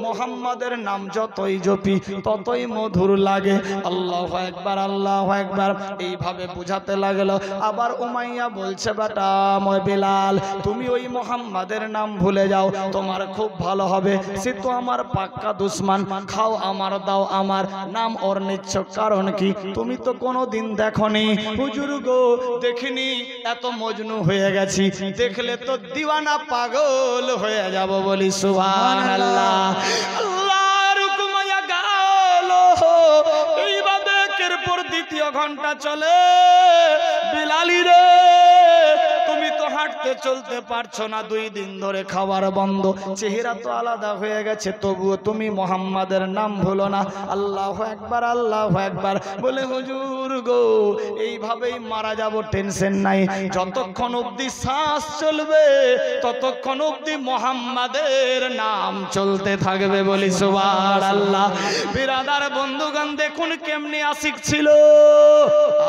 [SPEAKER 1] মোহাম্মদের নাম যতই জপি ততই মধুর লাগে। আল্লাহু আকবার, আল্লাহু আকবার। এইভাবে বুঝাতে লাগলো। আবার উমাইয়া বলছে, বেটা মই বেলাল, তুমি ওই মোহাম্মদের নাম ভুলে যাও, তোমার খুব ভালো হবে। সে তো আমার পাক্কা দুশমন, খাও আমার, দাও আমার, নাম ওর নিচ্ছ কারণ কি? তুমি তো কোনোদিন দেখনি। হুজুর গো, দেখিনি, এত মজনু হয়ে গেছি, দেখলে তো দিওয়ানা পাগল হয়ে যাব। বলি সুবহানাল্লাহ। আল্লাহর হুকুমে গেল। এইভাবে একের পর দ্বিতীয় ঘন্টা চলে। বিলালি রে, তুমি তো হাঁটতে চলতে পারছো না, 2 দিন ধরে খাবার বন্ধ, চেহারা তো আলাদা হয়ে গেছে, তবুও তুমি মোহাম্মদের নাম ভুলো না। আল্লাহু আকবার, আল্লাহু আকবার। বলে, হুজুর গো, এইভাবেই মারা যাব, টেনশন নাই, যতক্ষণ অবধি শ্বাস চলবে ততক্ষণ অবধি মোহাম্মদের নাম চলতে থাকবে। বলি সুবহানাল্লাহ। বিরাদার বন্ধুগণ, দেখুন কেমনি আশিক ছিল।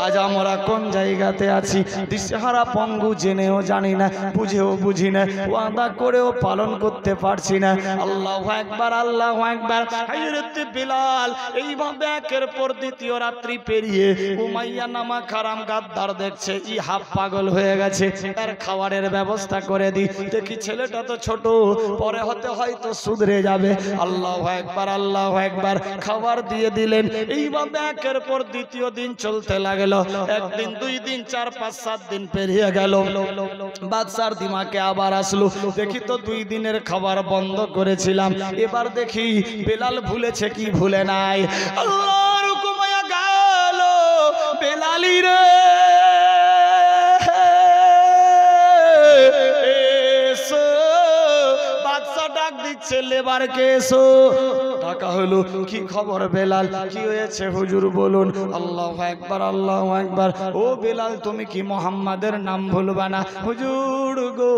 [SPEAKER 1] আজ আমরা কোন জায়গাতে আছি? দিশেহারা পঙ্গু, জেনেও জানি না, বুঝেও বুঝি না, ওয়াদা করেও পালন করতে পারছি না। আল্লাহু আকবার, আল্লাহু আকবার। হযরত বিলাল এইভাবে একের পর দ্বিতীয় রাত্রি পেরিয়ে উমাইয়া নামা খারাম গাদ্দার দেখছে, হাফ পাগল হয়ে গেছে, এর খাবারের ব্যবস্থা করে দি। দেখি ছেলেটা তো ছোট, পরে হতে হয়তো শুধরে যাবে। আল্লাহু আকবার, আল্লাহু আকবার। খাবার দিয়ে দিলেন। এইভাবে একের পর দ্বিতীয় দিন চলতে লাগলো। 1 দিন, 2 দিন, 4, 5, 7 দিন পেরিয়ে গেল। বাদশার দিমাকে আবার আসলো, দেখি তো 2 দিনের খাবার বন্ধ করেছিলাম, এবার দেখি বেলাল ভুলেছে কি ভুলে নাই। আল্লাহর হুকুমে গেল, বেলালি রে, এসো। বাদশা ডাক দিচ্ছে লেবারকে, এসো। ডাকা হলো, কি খবর বেলাল, কি হয়েছে হুজুর বলুন। আল্লাহু আকবার, আল্লাহু আকবার। ও বেলাল, তুমি কি মোহাম্মদের নাম ভুলবা না? হুজুর গো,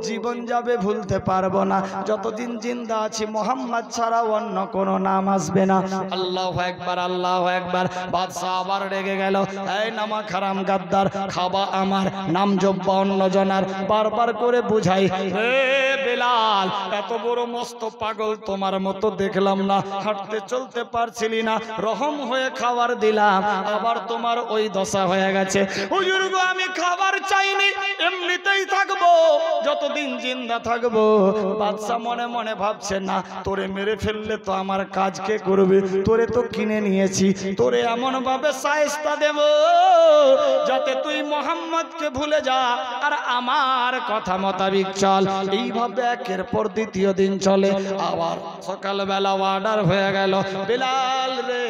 [SPEAKER 1] জীবন যাবে ভুলতে পারবো না, যতদিন জিন্দা আছি মোহাম্মদ ছাড়া অন্য কোনো নাম আসবে না। আল্লাহু আকবার, আল্লাহু আকবার। বাদশা আবার রেগে গেল, এই নামা খারাম গাদ্দার, খাবা আমার, নাম জব্বা অন্য জনার। বারবার করে বুঝাই, হে বেলাল, এত বড় মস্ত পাগল তোমার মতো দেখলাম না, হাঁটতে চলতে পারছিলি না, রহম হয়ে খাবার দিলাম, আবার তোমার ওই দশা হয়ে গেছে। হুজুর গো, আমি খাবার চাইনি, এমনিতেই থাকবো যতদিন জিন্দা থাকবো। বাদশা মনে মনে ভাবছে, না তোরে মেরে ফেললে তো আমার কাজ কে করবে, তোরে তো কিনে নিয়েছি, তোরে এমন ভাবে শায়েস্তা দেব যাতে তুই মোহাম্মদকে ভুলে যা আর আমার কথা মোতাবিক চল। এইভাবে একের পর দ্বিতীয় দিন চলে। আবার সকালবেলা অর্ডার হয়ে গেল, বেলাল রে,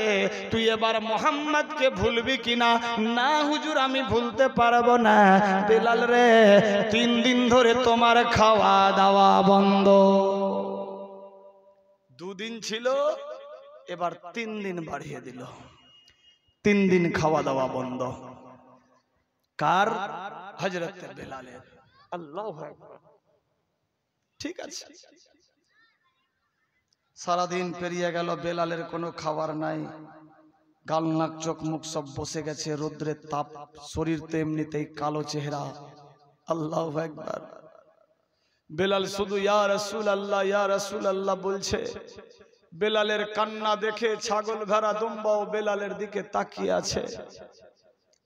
[SPEAKER 1] তুই এবার মোহাম্মদকে ভুলবি কিনা? না হুজুর, আমি ভুলতে পারবো না। বেলাল রে, 3 দিন ধরে তোমার খাওয়া দাওয়া বন্ধ। 2 দিন ছিল, এবার 3 দিন বাড়িয়ে দিল। 3 দিন খাওয়া দাওয়া বন্ধ। কার? হযরত বেলালের। আল্লাহু আকবার। ঠিক আছে, সারাদিন পেরিয়ে গেল, বেলালের কোনো খাবার নাই, গাল নাক চোখ মুখ সব বসে গেছে, রোদ্রের তাপ, শরীর তো এমনিতেই কালো চেহারা। আল্লাহু আকবার। বেলাল শুধু ইয়া রাসূলুল্লাহ, ইয়া রাসূলুল্লাহ বলছে। বেলালের কান্না দেখে ছাগল ভেড়া দুম্বাও বেলালের দিকে তাকিয়ে আছে।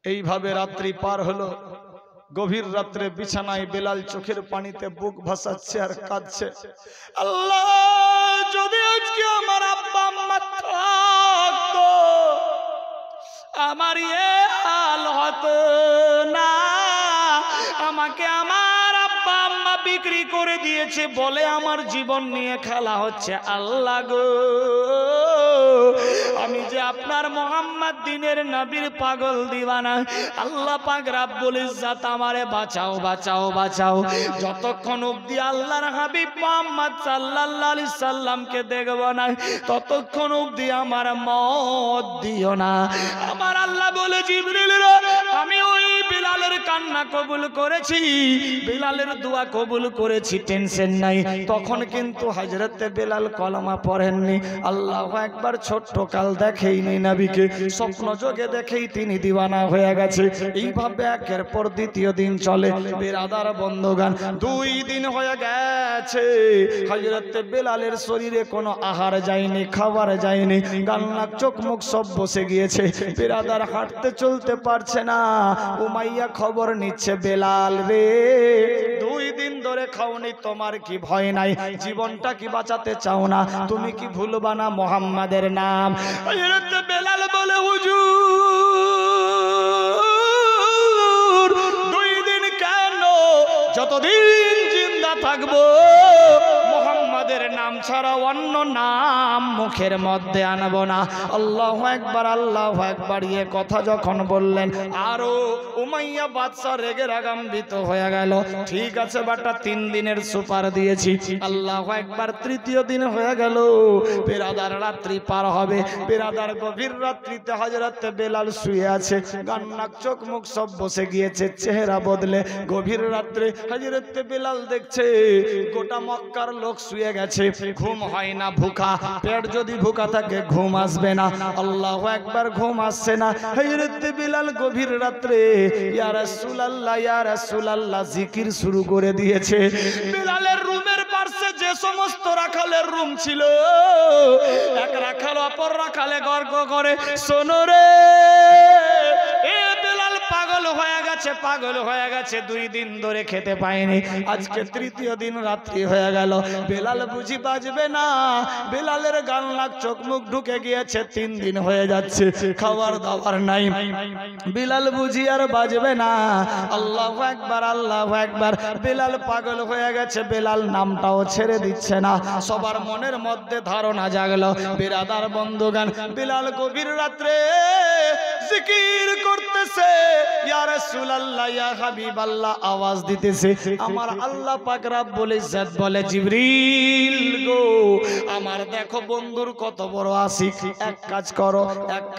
[SPEAKER 1] এইভাবে রাত্রি পার হলো। গভীর রাত্রে বিছানায় বেলাল চোখের পানিতে বুক ভাসাচ্ছে আর কাঁদছে। আল্লাহ, যদি আজকে আমার আব্বা আম্মা থাকতো, আমার এ হাল হতো না। আমাকে আমার আব্বা আম্মা বিক্রি করে দিয়েছে বলে আমার জীবন নিয়ে খেলা হচ্ছে। আল্লাহ গো, আমি যে আপনার মোহাম্মদ দিনের নবীর পাগল দিওয়ানা। আল্লাহ পাক রব্বুল ইজ্জত আমারে বাঁচাও, বাঁচাও, বাঁচাও। যতক্ষণ অবধি আল্লাহর হাবিব মুহাম্মদ সাল্লাল্লাহু আলাইহি সাল্লামকে দেখব না, ততক্ষণ অবধি আমার মত দিও না। আমার আল্লাহ বলে, জিবরিল রে, আমি ওই বেলালের কান্না কবুল করেছি, বেলালের দোয়া কবুল করেছি, টেনশন নাই। তখন কিন্তু হযরত বেলাল কলমা পড়েননি। আল্লাহু আকবার। ছোট্ট কাল দেখেইনি নবীকে, স্বপ্ন যোগে দেখেই তিনি দিওয়ানা হয়ে গেছে। এইভাবে একের পর দ্বিতীয় দিন চলে। বেরাদার বন্ধুগান, 2 দিন হয়ে গেছে, হযরত বেলালের শরীরে কোনো আহার যায়নি, খাবার যায়নি, গাল নাক চোখ মুখ সব বসে গিয়েছে। বেরাদার হাঁটতে চলতে পারছে না। উমাইয়া খবর নিচ্ছে, বেলাল রে, 2 দিন ধরে খাওনি, তোমার কি ভয় নাই? জীবনটা কি বাঁচাতে চাও না? তুমি কি ভুলবা না মোহাম্মদের নাম? হযরত বেলাল বলে, হুজুর 2 দিন কেন? যতদিন জিন্দা থাকবো মোহাম্মদের নাম ছাড়া অন্য নাম মুখের মধ্যে আনবো না। আল্লাহু আকবার, আল্লাহু আকবার। এ কথা যখন বললেন, আরো উমাইয়া বাদশা রেগে রাগান্বিত হয়ে গেল। ঠিক আছে বাটা, 3 দিনের সুপার দিয়েছি। আল্লাহু আকবার। 3য় দিন হয়ে গেল। বেরাদার রাত্রি পার হবে। বেরাদার গভীর রাত্রিতে হযরত বেলাল শুয়ে আছে, গান নাক চোখ মুখ সব বসে গিয়েছে, চেহারা বদলে। গভীর রাত্রে হযরত বেলাল দেখছে গোটা মক্কার লোক শুয়ে গেছে, ঘুম হয় না, ভুখা পেট যদি ভুখা থাকে ঘুম আসবে না। আল্লাহু আকবার। ঘুম আসছে না। হযরত বেলাল গভীর রাত্রে ইয়া রাসূলুল্লাহ, ইয়া রাসূলুল্লাহ জিকির শুরু করে দিয়েছে। বেলালের রুমের পাশে যে সমস্ত রাখালের রুম ছিল, এক রাখাল অপর রাখালে গর্গ করে, শোনো রে, এ বেলাল পাগল হয়ে গেছে, পাগল হয়ে গেছে। 2 দিন ধরে খেতে পায়নি, আজকে 3য় দিন রাত্রি হয়ে গেল। বেলাল বুঝি বাজবে না? বেলালের গাল নাক চোখ মুখ ঢুকে গিয়েছে, 3 দিন হয়ে যাচ্ছে, খাবার দাবার নাই। বেলাল বুঝি আর বাজবে না? আল্লাহু আকবার, আল্লাহু আকবার। বেলাল পাগল হয়ে গেছে। বেলাল নামটাও ছেড়ে দিচ্ছে না। সবার মনের মধ্যে ধারণা জাগলো। বিরাদার বন্ধুগান, বেলাল গভীর রাত্রে জিকির করতেছে, ইয়া রাসূলুল্লাহ ইয়া হাবিবাল্লাহ আওয়াজ দিতেছে। আমার আল্লাহ পাক রব্বুল ইজ্জত বলে জিবরিল গো আমার দেখো বন্ধুর কত বড় আশিক, এক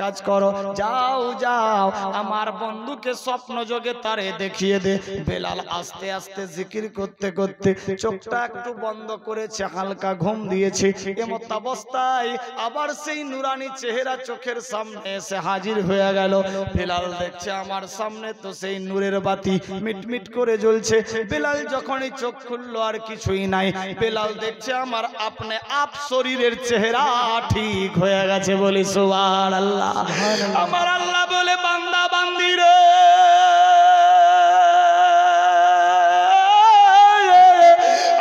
[SPEAKER 1] কাজ করো যাও যাও আমার বন্ধুকে স্বপ্ন যোগে তারে দেখিয়ে দে। বেলাল আস্তে আস্তে জিকির করতে করতে চোখটা একটু বন্ধ করেছে, হালকা ঘুম দিয়েছে। এমত অবস্থায় আবার সেই নুরানি চেহারা চোখের সামনে এসে হাজির হয়ে গেল। বেলাল দেখছে আমার সামনে তো সেই নূরের বাতি মিটমিট করে জ্বলছে। বেলাল যখনই চোখ খুললো আর কিছুই নাই। বেলাল দেখছে আমার আপনি আপ শরীরের চেহারা ঠিক হয়ে গেছে। বলি সুবহানাল্লাহ। আমার আল্লাহ বলে বান্দা বান্দি রে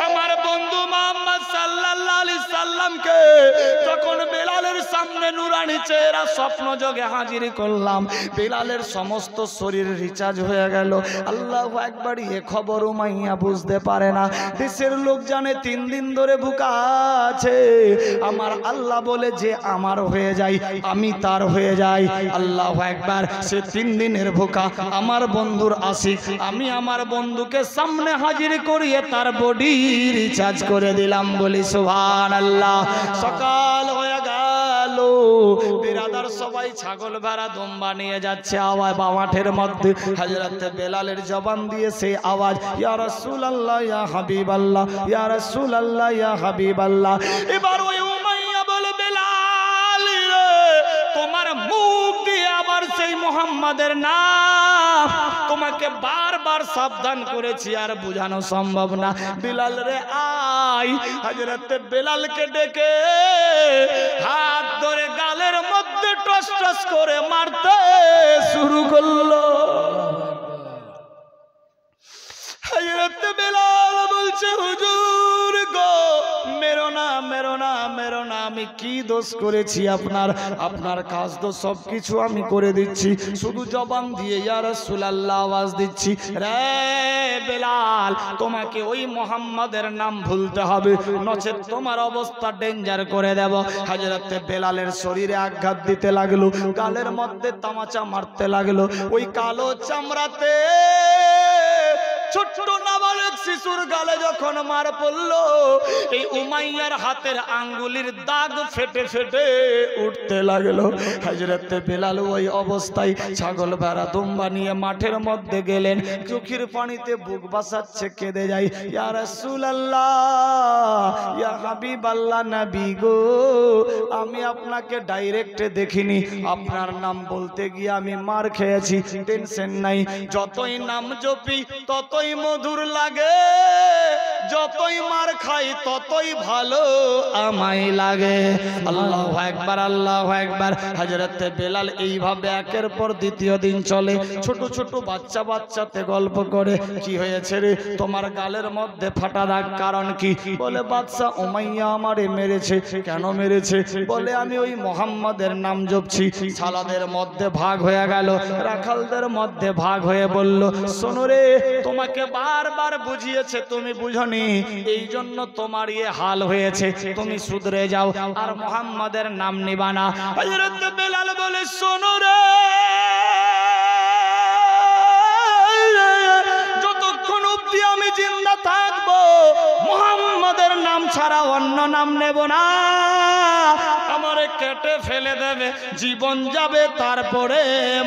[SPEAKER 1] আমার বন্ধু মুহাম্মদ সাল্লাল্লাহু আলাইহি সাল্লামকে যখন বেলালের সামনে নুরানি চেহারা স্বপ্ন যোগে হাজির করলাম, বেলালের সমস্ত শরীর রিচার্জ হয়ে গেল। আল্লাহু আকবার। এ খবর উমাইয়া বুঝতে পারে না। দেশের লোক জানে 3 দিন ধরে ভুকা আছে। আমার আল্লাহ বলে যে আমার হয়ে যায় আমি তার হয়ে যাই। আল্লাহু আকবার। সে 3 দিনের ভুকা আমার বন্ধুর আশিক, আমি আমার বন্ধুকে সামনে হাজির করিয়ে তার বডি রিচার্জ করে দিলাম। বলি সুবহানাল্লাহ। সকাল হয়ে গেল, বিরাদার সবাই ছাগল ভেড়া দুম্বা নিয়ে যাচ্ছে আওয়াজ মাঠের মধ্যে। হযরত বেলালের জবান দিয়ে সেই আওয়াজ ইয়া রাসূলুল্লাহ ইয়া হাবিবাল্লাহ ইয়া রাসূলুল্লাহ ইয়া হাবিবাল্লাহ। এবার ওই উমাইয়া বলে বেলাল রে তোমার মুখ দিয়ে আবার সেই মুহাম্মাদের নাম, তোমাকে বারবার সাবধান করেছি আর বোঝানো সম্ভব না। বেলাল রে আয়। হযরত বেলালকে ডেকে হাত ধরে গালের মধ্যে টস টস করে মারতে শুরু করলো। হযরত বেলাল বলছে হুজুর গো মেরো না মেরো না মেরো না, আমি কি দোষ করেছি আপনার কাজ তো সবকিছু আমি করে দিচ্ছি, শুধু জবান দিয়ে ইয়া রাসূলুল্লাহ আওয়াজ দিচ্ছি। রে বেলাল তোমাকে ওই মুহাম্মাদের নাম ভুলতে হবে, নচেত তোমার অবস্থা ডেঞ্জার করে দেব। হযরত বেলালের শরীরে আঘাত দিতে লাগলো, গালের মধ্যে তামাচা মারতে লাগলো। ওই কালো চামড়াতে ছোট্ট নাবালক শিশুর গালে যখন মার পড়লো, এই উমাইয়ার হাতের আঙ্গুলির দাগ ফেটে ফেটে উঠতে লাগলো। হযরত বেলাল ওই অবস্থায় ছাগল ভেড়া দুম্বা নিয়ে মাঠের মধ্যে গেলেন। চোখের পানিতে বুক বাসাচ্ছে, কেঁদে যায়। ইয়া রাসূলুল্লাহ ইয়া হাবিবাল্লাহ নবী গো আমি আপনাকে ডাইরেক্ট দেখিনি, আপনার নাম বলতে গিয়ে আমি মার খেয়েছি। টেনশন নাই, যতই নাম জপি ততই মধুর লাগে, যতই মার খাই ততই ভালো আমায় লাগে। আল্লাহু আকবার আল্লাহু আকবার। হযরত বেলাল এইভাবে একের পর দ্বিতীয় দিন চলে। ছোট ছোট বাচ্চাতে গল্প করে, কি হয়েছে রে তোমার গালের মধ্যে ফাটা দাগ, কারণ কি? বলে বাদশা উমাইয়া আমারে মেরেছে। কেন মেরেছে? বলে আমি ওই মুহাম্মাদের নাম জপছি। সালাদের মধ্যে ভাগ হয়ে গেল, রাখালদের মধ্যে ভাগ হয়ে বলল শোনো রে তোমাকে বারবার বুঝিয়েছে তুমি বুঝনি, এই জন্য তোমার এই হাল হয়েছে, তুমি শুধরে যাও আর মুহাম্মাদের নাম নিবা না। হযরত বেলাল বলে শোনো রে যতক্ষণ অবধি আমি জিন্দা থাকবো মুহাম্মাদের নাম ছাড়া অন্য নাম নেব না। আমারে কেটে ফেলে দেবে, জীবন যাবে, তারপরে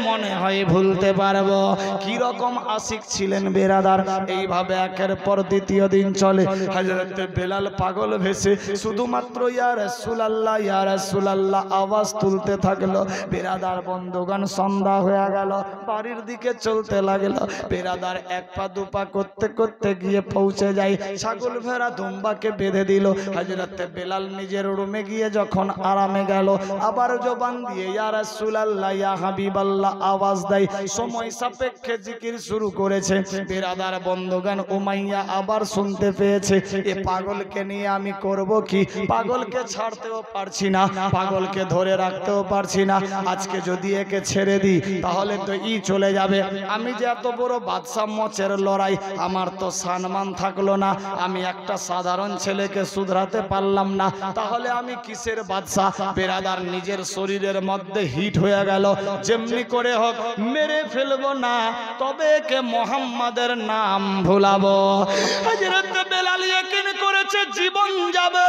[SPEAKER 1] মনে হয় ভুলতে পারবো। কি রকম আশিক ছিলেন বেরাদার। এইভাবে একের পর দ্বিতীয় দিন চলে। হযরত বেলাল পাগল ভেসে শুধুমাত্র ইয়া রাসূলুল্লাহ ইয়া রাসূলুল্লাহ আওয়াজ তুলতে থাকলো। বেরাদার বন্ধুগণ সন্ধ্যা হয়ে গেল, বাড়ির দিকে চলতে লাগলো। বেরাদার এক পা দুপা করতে করতে গিয়ে পৌঁছে যায়। ছাগল ভেড়া দুম্বাকে বেঁধে দিল। হযরত বেলাল নিজের রুমে গিয়ে যখন আরামে গেল, আবার জবান দিয়ে ইয়া রাসূলুল্লাহ ইয়া হাবিবাল্লাহ আওয়াজ দেয়। সময় সাপেক্ষে জিকির শুরু করেছে। বিরাদার বন্ধুগণ উমাইয়া আবার শুনতে পেয়েছে, এ পাগলকে নিয়ে আমি করব কি? পাগলকে ছাড়তেও পারছি না, পাগলকে ধরে রাখতেও পারছি না। আজকে যদি একে ছেড়ে দিই তাহলে তো চলে যাবে। আমি যে এত বড় বাদশা মচের লড়াই, আমার আমার তো সম্মান থাকলো না, আমি একটা সাধারণ ছেলেকে শুধরাতে পারলাম না, তাহলে আমি কিসের বাদশা? বেরাদার নিজের শরীরের মধ্যে হিট হয়ে গেল, যেমনি করে হোক মেরে ফেলবো না, তবে কে মোহাম্মদের নাম ভুলাবো। হযরত বেলাল ইয়াকিন করেছে জীবন যাবে,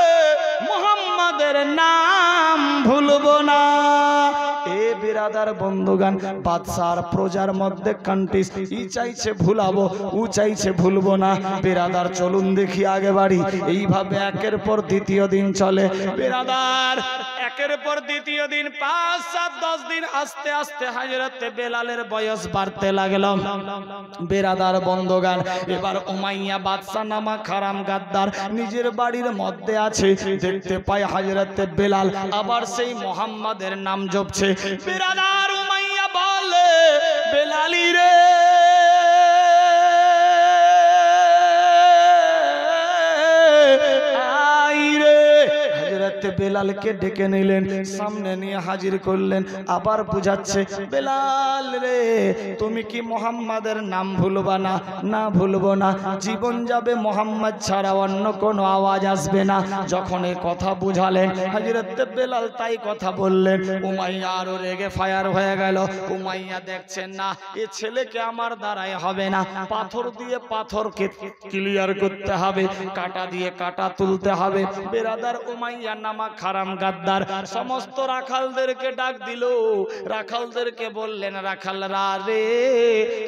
[SPEAKER 1] মোহাম্মদের নাম ভুলবো না। এ বিরাদার বন্ধুগান, বাদশার প্রজার মধ্যে কন্টিস, ই চাইছে ভুলাবো, ও চাইছে ভুলবো না। বিরাদার চলুন দেখি আগে বাড়ি। এইভাবে একের পর দ্বিতীয় দিন চলে। বিরাদার একের পর দ্বিতীয় দিন, 5, 7, 10 দিন আস্তে আস্তে হযরত বেলালের বয়স বাড়তে লাগলো। বিরাদার বন্ধুগান, এবার উমাইয়া বাদশা নামা খারাম গাদ্দার নিজের বাড়ির মধ্যে আছে। দেখতে পায় হযরত বেলাল আবার সেই মোহাম্মদের নাম জপছে। বিরাদার উমাইয়া বলে, বেলালি রে, বেলালকে ডেকে নিলেন, সামনে নিয়ে হাজির করলেন। আবার বুঝাচ্ছে, বেলাল রে, তুমি কি মোহাম্মদের নাম ভুলবা না? না ভুলবো না, জীবন যাবে মোহাম্মদ ছাড়া অন্য কোনো আওয়াজ আসবে না। যখন এই কথা বুঝালেন হযরত বেলাল তাই কথা বললেন। উমাইয়া আরো রেগে ফায়ার হয়ে গেল। উমাইয়া দেখছেন না, এ ছেলেকে আমার দ্বারাই হবে না, পাথর দিয়ে পাথরকে ক্লিয়ার করতে হবে, কাটা দিয়ে কাটা তুলতে হবে। বেরাদার উমাইয়া নামা খারাম গাদ্দার সমস্ত রাখালদেরকে ডাক দিল। রাখালদেরকে বললেন, রাখালরা রে,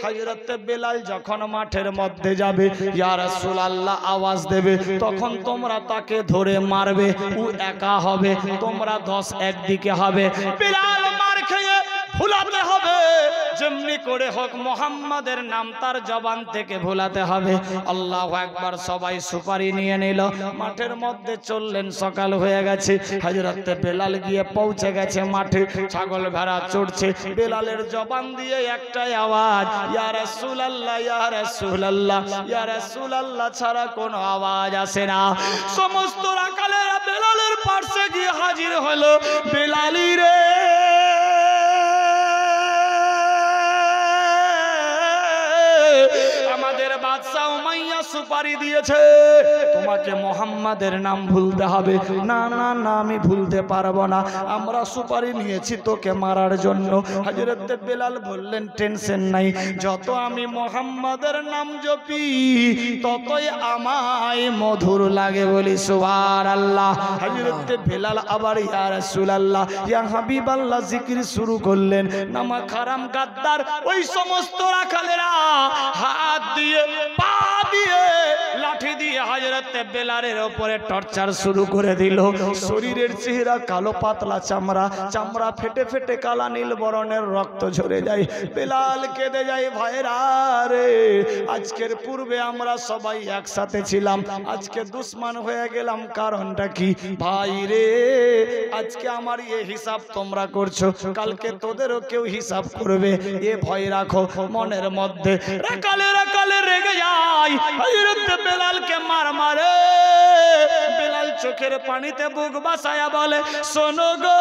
[SPEAKER 1] হযরত বেলাল যখন মাঠের মধ্যে যাবে, ইয়া রাসূলুল্লাহ আওয়াজ দেবে, তখন তোমরা তাকে ধরে মারবে। ও একা হবে, তোমরা 10 একদিকে হবে। বেলাল মার খেয়ে ভুলাতে হবে, যেমনি করে হোক মোহাম্মদের নাম তার জবান থেকে ভুলাতে হবে। আল্লাহু আকবার। সবাই সুপারি নিয়ে নিল, মাঠের মধ্যে চললেন। সকাল হয়ে গেছে, হযরত বেলাল গিয়ে পৌঁছে গেছে মাঠে। ছাগল ভেড়া চড়ছে, বেলালের জবান দিয়ে একটাই আওয়াজ, ইয়া রাসূলুল্লাহ, ইয়া রাসূলুল্লাহ, ইয়া রাসূলুল্লাহ ছাড়া কোনো আওয়াজ আসে না। সমস্ত রাখালেরা বেলালের পাশে গিয়ে হাজির হলো। বেলালি রে, আমাদের বাদশা উমাইয়া সুপারি দিয়েছে, তোমাকে মোহাম্মদের নাম ভুলতে হবে। না না না, আমি ভুলতে পারবো না, আমরা সুপারি নিয়েছি তোকে মারার জন্য। হযরত বেলাল বললেন, টেনশন নাই, যত আমি মোহাম্মদের নাম জপি ততই আমায় মধুর লাগে, বলি সুবহানাল্লাহ। হযরত বেলাল আবার ইয়া রাসূলুল্লাহ, ইয়া হাবিবাল্লাহ জিকির শুরু করলেন। নামা খারাম গাদ্দার ওই সমস্ত রাখালেরা হাত দিয়ে, পা দিয়ে, লাঠি দিয়ে হযরত বেলালের উপরে টর্চার শুরু করে দিল। শরীরের চেহারা কালো, পাতলা চামড়া, চামড়া ফেটে ফেটে কালা নীল বরণের রক্ত ঝরে যায়। বেলাল কেঁদে যায়, ভাইরা রে, আজকের পূর্বে আমরা সবাই একসাথে ছিলাম, আজকে দুশ্মন হয়ে গেলাম, কারণটা কি? ভাই রে, আজকে আমার এই হিসাব তোমরা করছো, কালকে তোদেরও কেউ হিসাব করবে, এ ভয় রাখো মনের মধ্যে। রাকালে রাকালে রেগে যায়, হযরত বেলালকে মারে। বেলাল চোখের পানিতে বুক বাসায়া বলে, শোনো গো,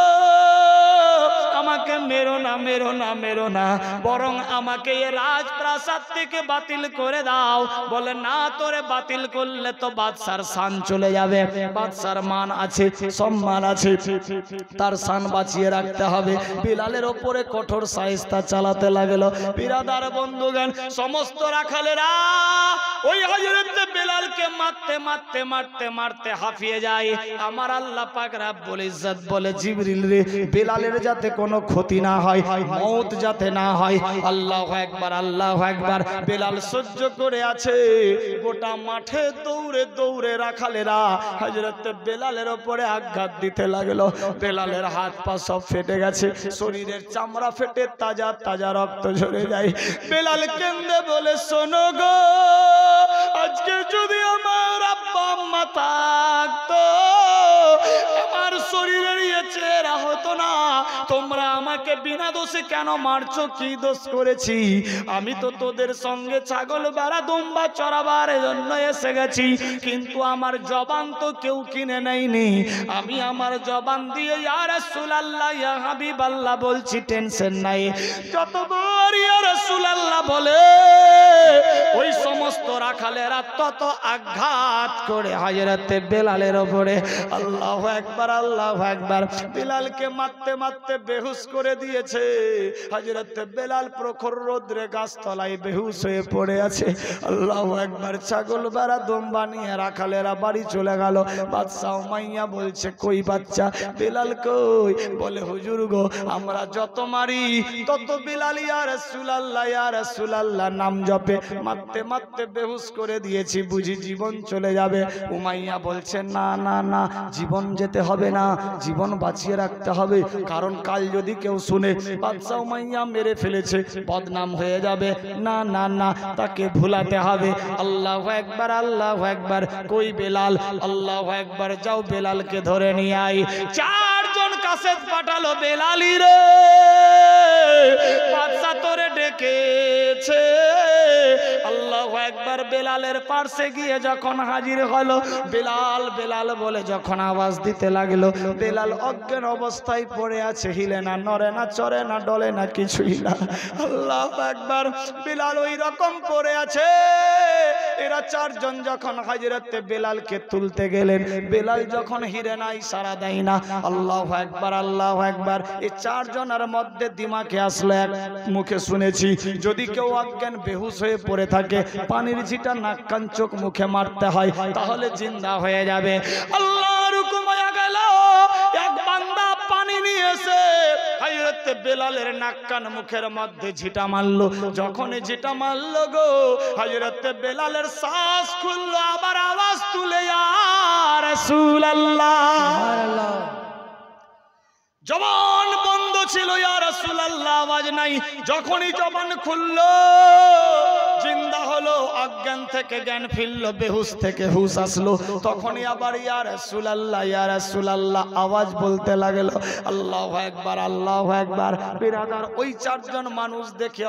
[SPEAKER 1] আমাকে মেরো না, মেরো না, মেরো না, বরং আমাকে এই রাজপ্রাসাদ থেকে বাতিল করে দাও। বলে, না, তোরে বাতিল করলে তো বাদশার শান চলে যাবে, বাদশার মান আছে, সম্মান আছে, তার শান বাঁচিয়ে রাখতে হবে। বেলালের ওপরে কঠোর শায়েস্তা চালাতে লাগলো। বিরাদার বন্ধুগণ, সমস্ত রাখালেরা ওই হযরত বেলালকে মারতে মারতে মারতে মারতে হাঁপিয়ে যায়। আমার আল্লাহ পাক রব্বুল ইজ্জত বলে, জিবরিল রে, বেলালের যাতে কোনো ক্ষতি না হয়, মওত যাতে না হয়। আল্লাহু আকবার, আল্লাহু আকবার। বেলাল সহ্য করে আছে। গোটা মাঠে দৌড়ে দৌড়ে রাখালেরা হযরত বেলালের উপরে আঘাত দিতে লাগলো। বেলালের হাত পা সব ফেটে গেছে, শরীরের চামড়া ফেটে তাজা তাজা রক্ত ঝরে যায়। বেলাল কেঁদে বলে, শোনো গো, আজকে যদি আমার আব্বা আম্মা থাকতো, আমার শরীরের চেহারা হতো না, তোমরা আমাকে বিনা দোষে কেন মারছো? কি দোষ করেছি? আমি তো তোদের সঙ্গে ছাগল বাড়া দুম্বা চড়াবার জন্য এসে গেছি, কিন্তু আমার জবান তো কেউ কিনে নেয়নি। আমি আমার জবান দিয়ে ইয়া রাসূলুল্লাহ ইয়া হাবিবাল্লাহ বলছি, টেনশন নাই। যতবার ইয়া রাসূলুল্লাহ বলে ওই সমস্ত রাখালেরা তত আঘাত করে হযরতে বেলালের উপরে। আল্লাহু আকবার, আল্লাহু আকবার। বেলালকে মারতে মারতে বেহুশ করে দিয়েছে। হযরতে বেলাল প্রখর রোদ্রে গাছতলায় বেহুশ হয়ে পড়ে আছে। আল্লাহু আকবার। ছাগল বাড়া দুম্বা নিয়ে রাখালেরা বাড়ি চলে গেল। বাদশা উমাইয়া বলছে, কই বাচ্চা বেলাল কই? বলে, হুজুর গো, আমরা যত মারি তত বেলাল ইয়া রাসূলুল্লাহ ইয়া রাসূলুল্লাহ নাম জপে, মারতে মারতে বেহুশ করে দিয়েছি, বুঝি জীবন চলে যাবে। উমাইয়া বলছে, না না না, জীবন যেতে হবে না, জীবন বাঁচিয়ে রাখতে হবে, কারণ কাল যদি কেউ শুনে বাদশা উমাইয়া মেরে ফেলেছে বদনাম হয়ে যাবে। না না না, তাকে ভুলাতে হবে। আল্লাহু আকবার, আল্লাহু আকবার। কই বেলাল? আল্লাহু আকবার। যাও বেলালকে ধরে নিয়ে আই। চারজন কাসেদ পাঠালো, বেলালি রে বাদশা তোরে ডেকেছে। আল্লাহু আকবার। বেলালের পাশে গিয়ে যখন হাজির হলো, বেলাল বেলাল বলে যখন আওয়াজ দিতে লাগলো, বেলাল অজ্ঞান অবস্থায় পড়ে আছে, হিলে না, নড়ে না, চড়ে না, ডলে না, কিছুই না। আল্লাহু আকবার। বেলাল ওই রকম পড়ে আছে। এরা চারজন যখন হযরতে বেলালকে তুলতে গেলেন, বেলাল যখন হিরে নাই, সারা দেয় না। আল্লাহু আকবার, আল্লাহু আকবার। এই চারজনের মধ্যে দিমাকে আসলো এক মুখে শুনেছি, যদি কেউ অজ্ঞান বেহুশ হয়ে পড়ে থাকে, পানির ছিটা নাক কান চোখ মুখে মারতে হয়, তাহলে জিন্দা হয়ে যাবে। আল্লাহর হুকুম হয়ে গেল। এক বান্দা পানি নিয়ে এসে হযরতে বেলালের নাক কান মুখের মধ্যে ঝিটা মারলো। যখন ঝিটা মারলো গো, হযরতে বেলালের শ্বাস খুললো, আবার আওয়াজ তুলে ইয়া রাসূলুল্লাহ। জবান বন্ধ ছিল, ইয়া রাসূলুল্লাহ আওয়াজ নাই। যখনই জবান খুললো, জিন্দা হলো, অজ্ঞান থেকে জ্ঞান ফিরল, বেহুশ থেকে হুশ আসলো। তখনই আবার ইয়া রাসূলুল্লাহ ইয়া রাসূলুল্লাহ আওয়াজ বলতে লাগলো। আল্লাহু আকবার, আল্লাহু আকবার। বিরাদার, ওই চারজন মানুষ দেখে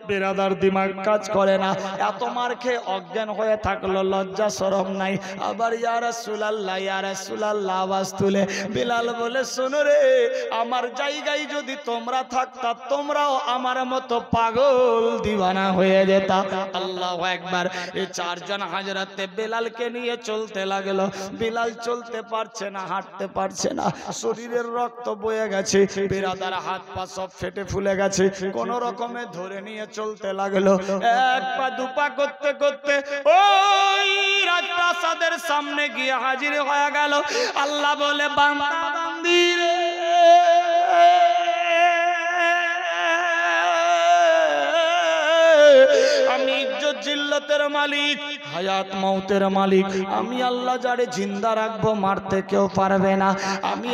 [SPEAKER 1] বিরাদার দিমাগ কাজ করে না। এত মার খেয়ে অজ্ঞান হয়ে থাকলো, লজ্জা শরম নাই। আবার ইয়া রাসূলুল্লাহ ইয়া রাসূলুল্লাহ আওয়াজ তুলে বেলাল বলে, শোনো রে, আমার জায়গায় যদি তোমরা থাকতা, তোমরাও আমার মতো পাগল দিওয়ানা হয়ে যেতা। আল্লাহু আকবার। এই চারজন হযরতে বেলালকে নিয়ে চলতে লাগলো। বেলাল চলতে পারছে না, হাঁটতে পারছে না, শরীরের রক্ত বয়ে গেছে, বিরাদার হাত পা সব ফেটে ফুলে গেছে। কোন রকমে ধরে নিয়ে চলতে লাগলো। এক পা দুপা করতে করতে ওই রাজপ্রাসাদের সামনে গিয়ে হাজির হয়ে গেল। আল্লাহ বলে, বান্দা বান্দি রে, আমি ইজ্জত জিল্লতের মালিক, হায়াত মৌতের মালিক। আমি আল্লাহ যারে জিন্দা রাখবো, মারতে কেউ পারবে না। আমি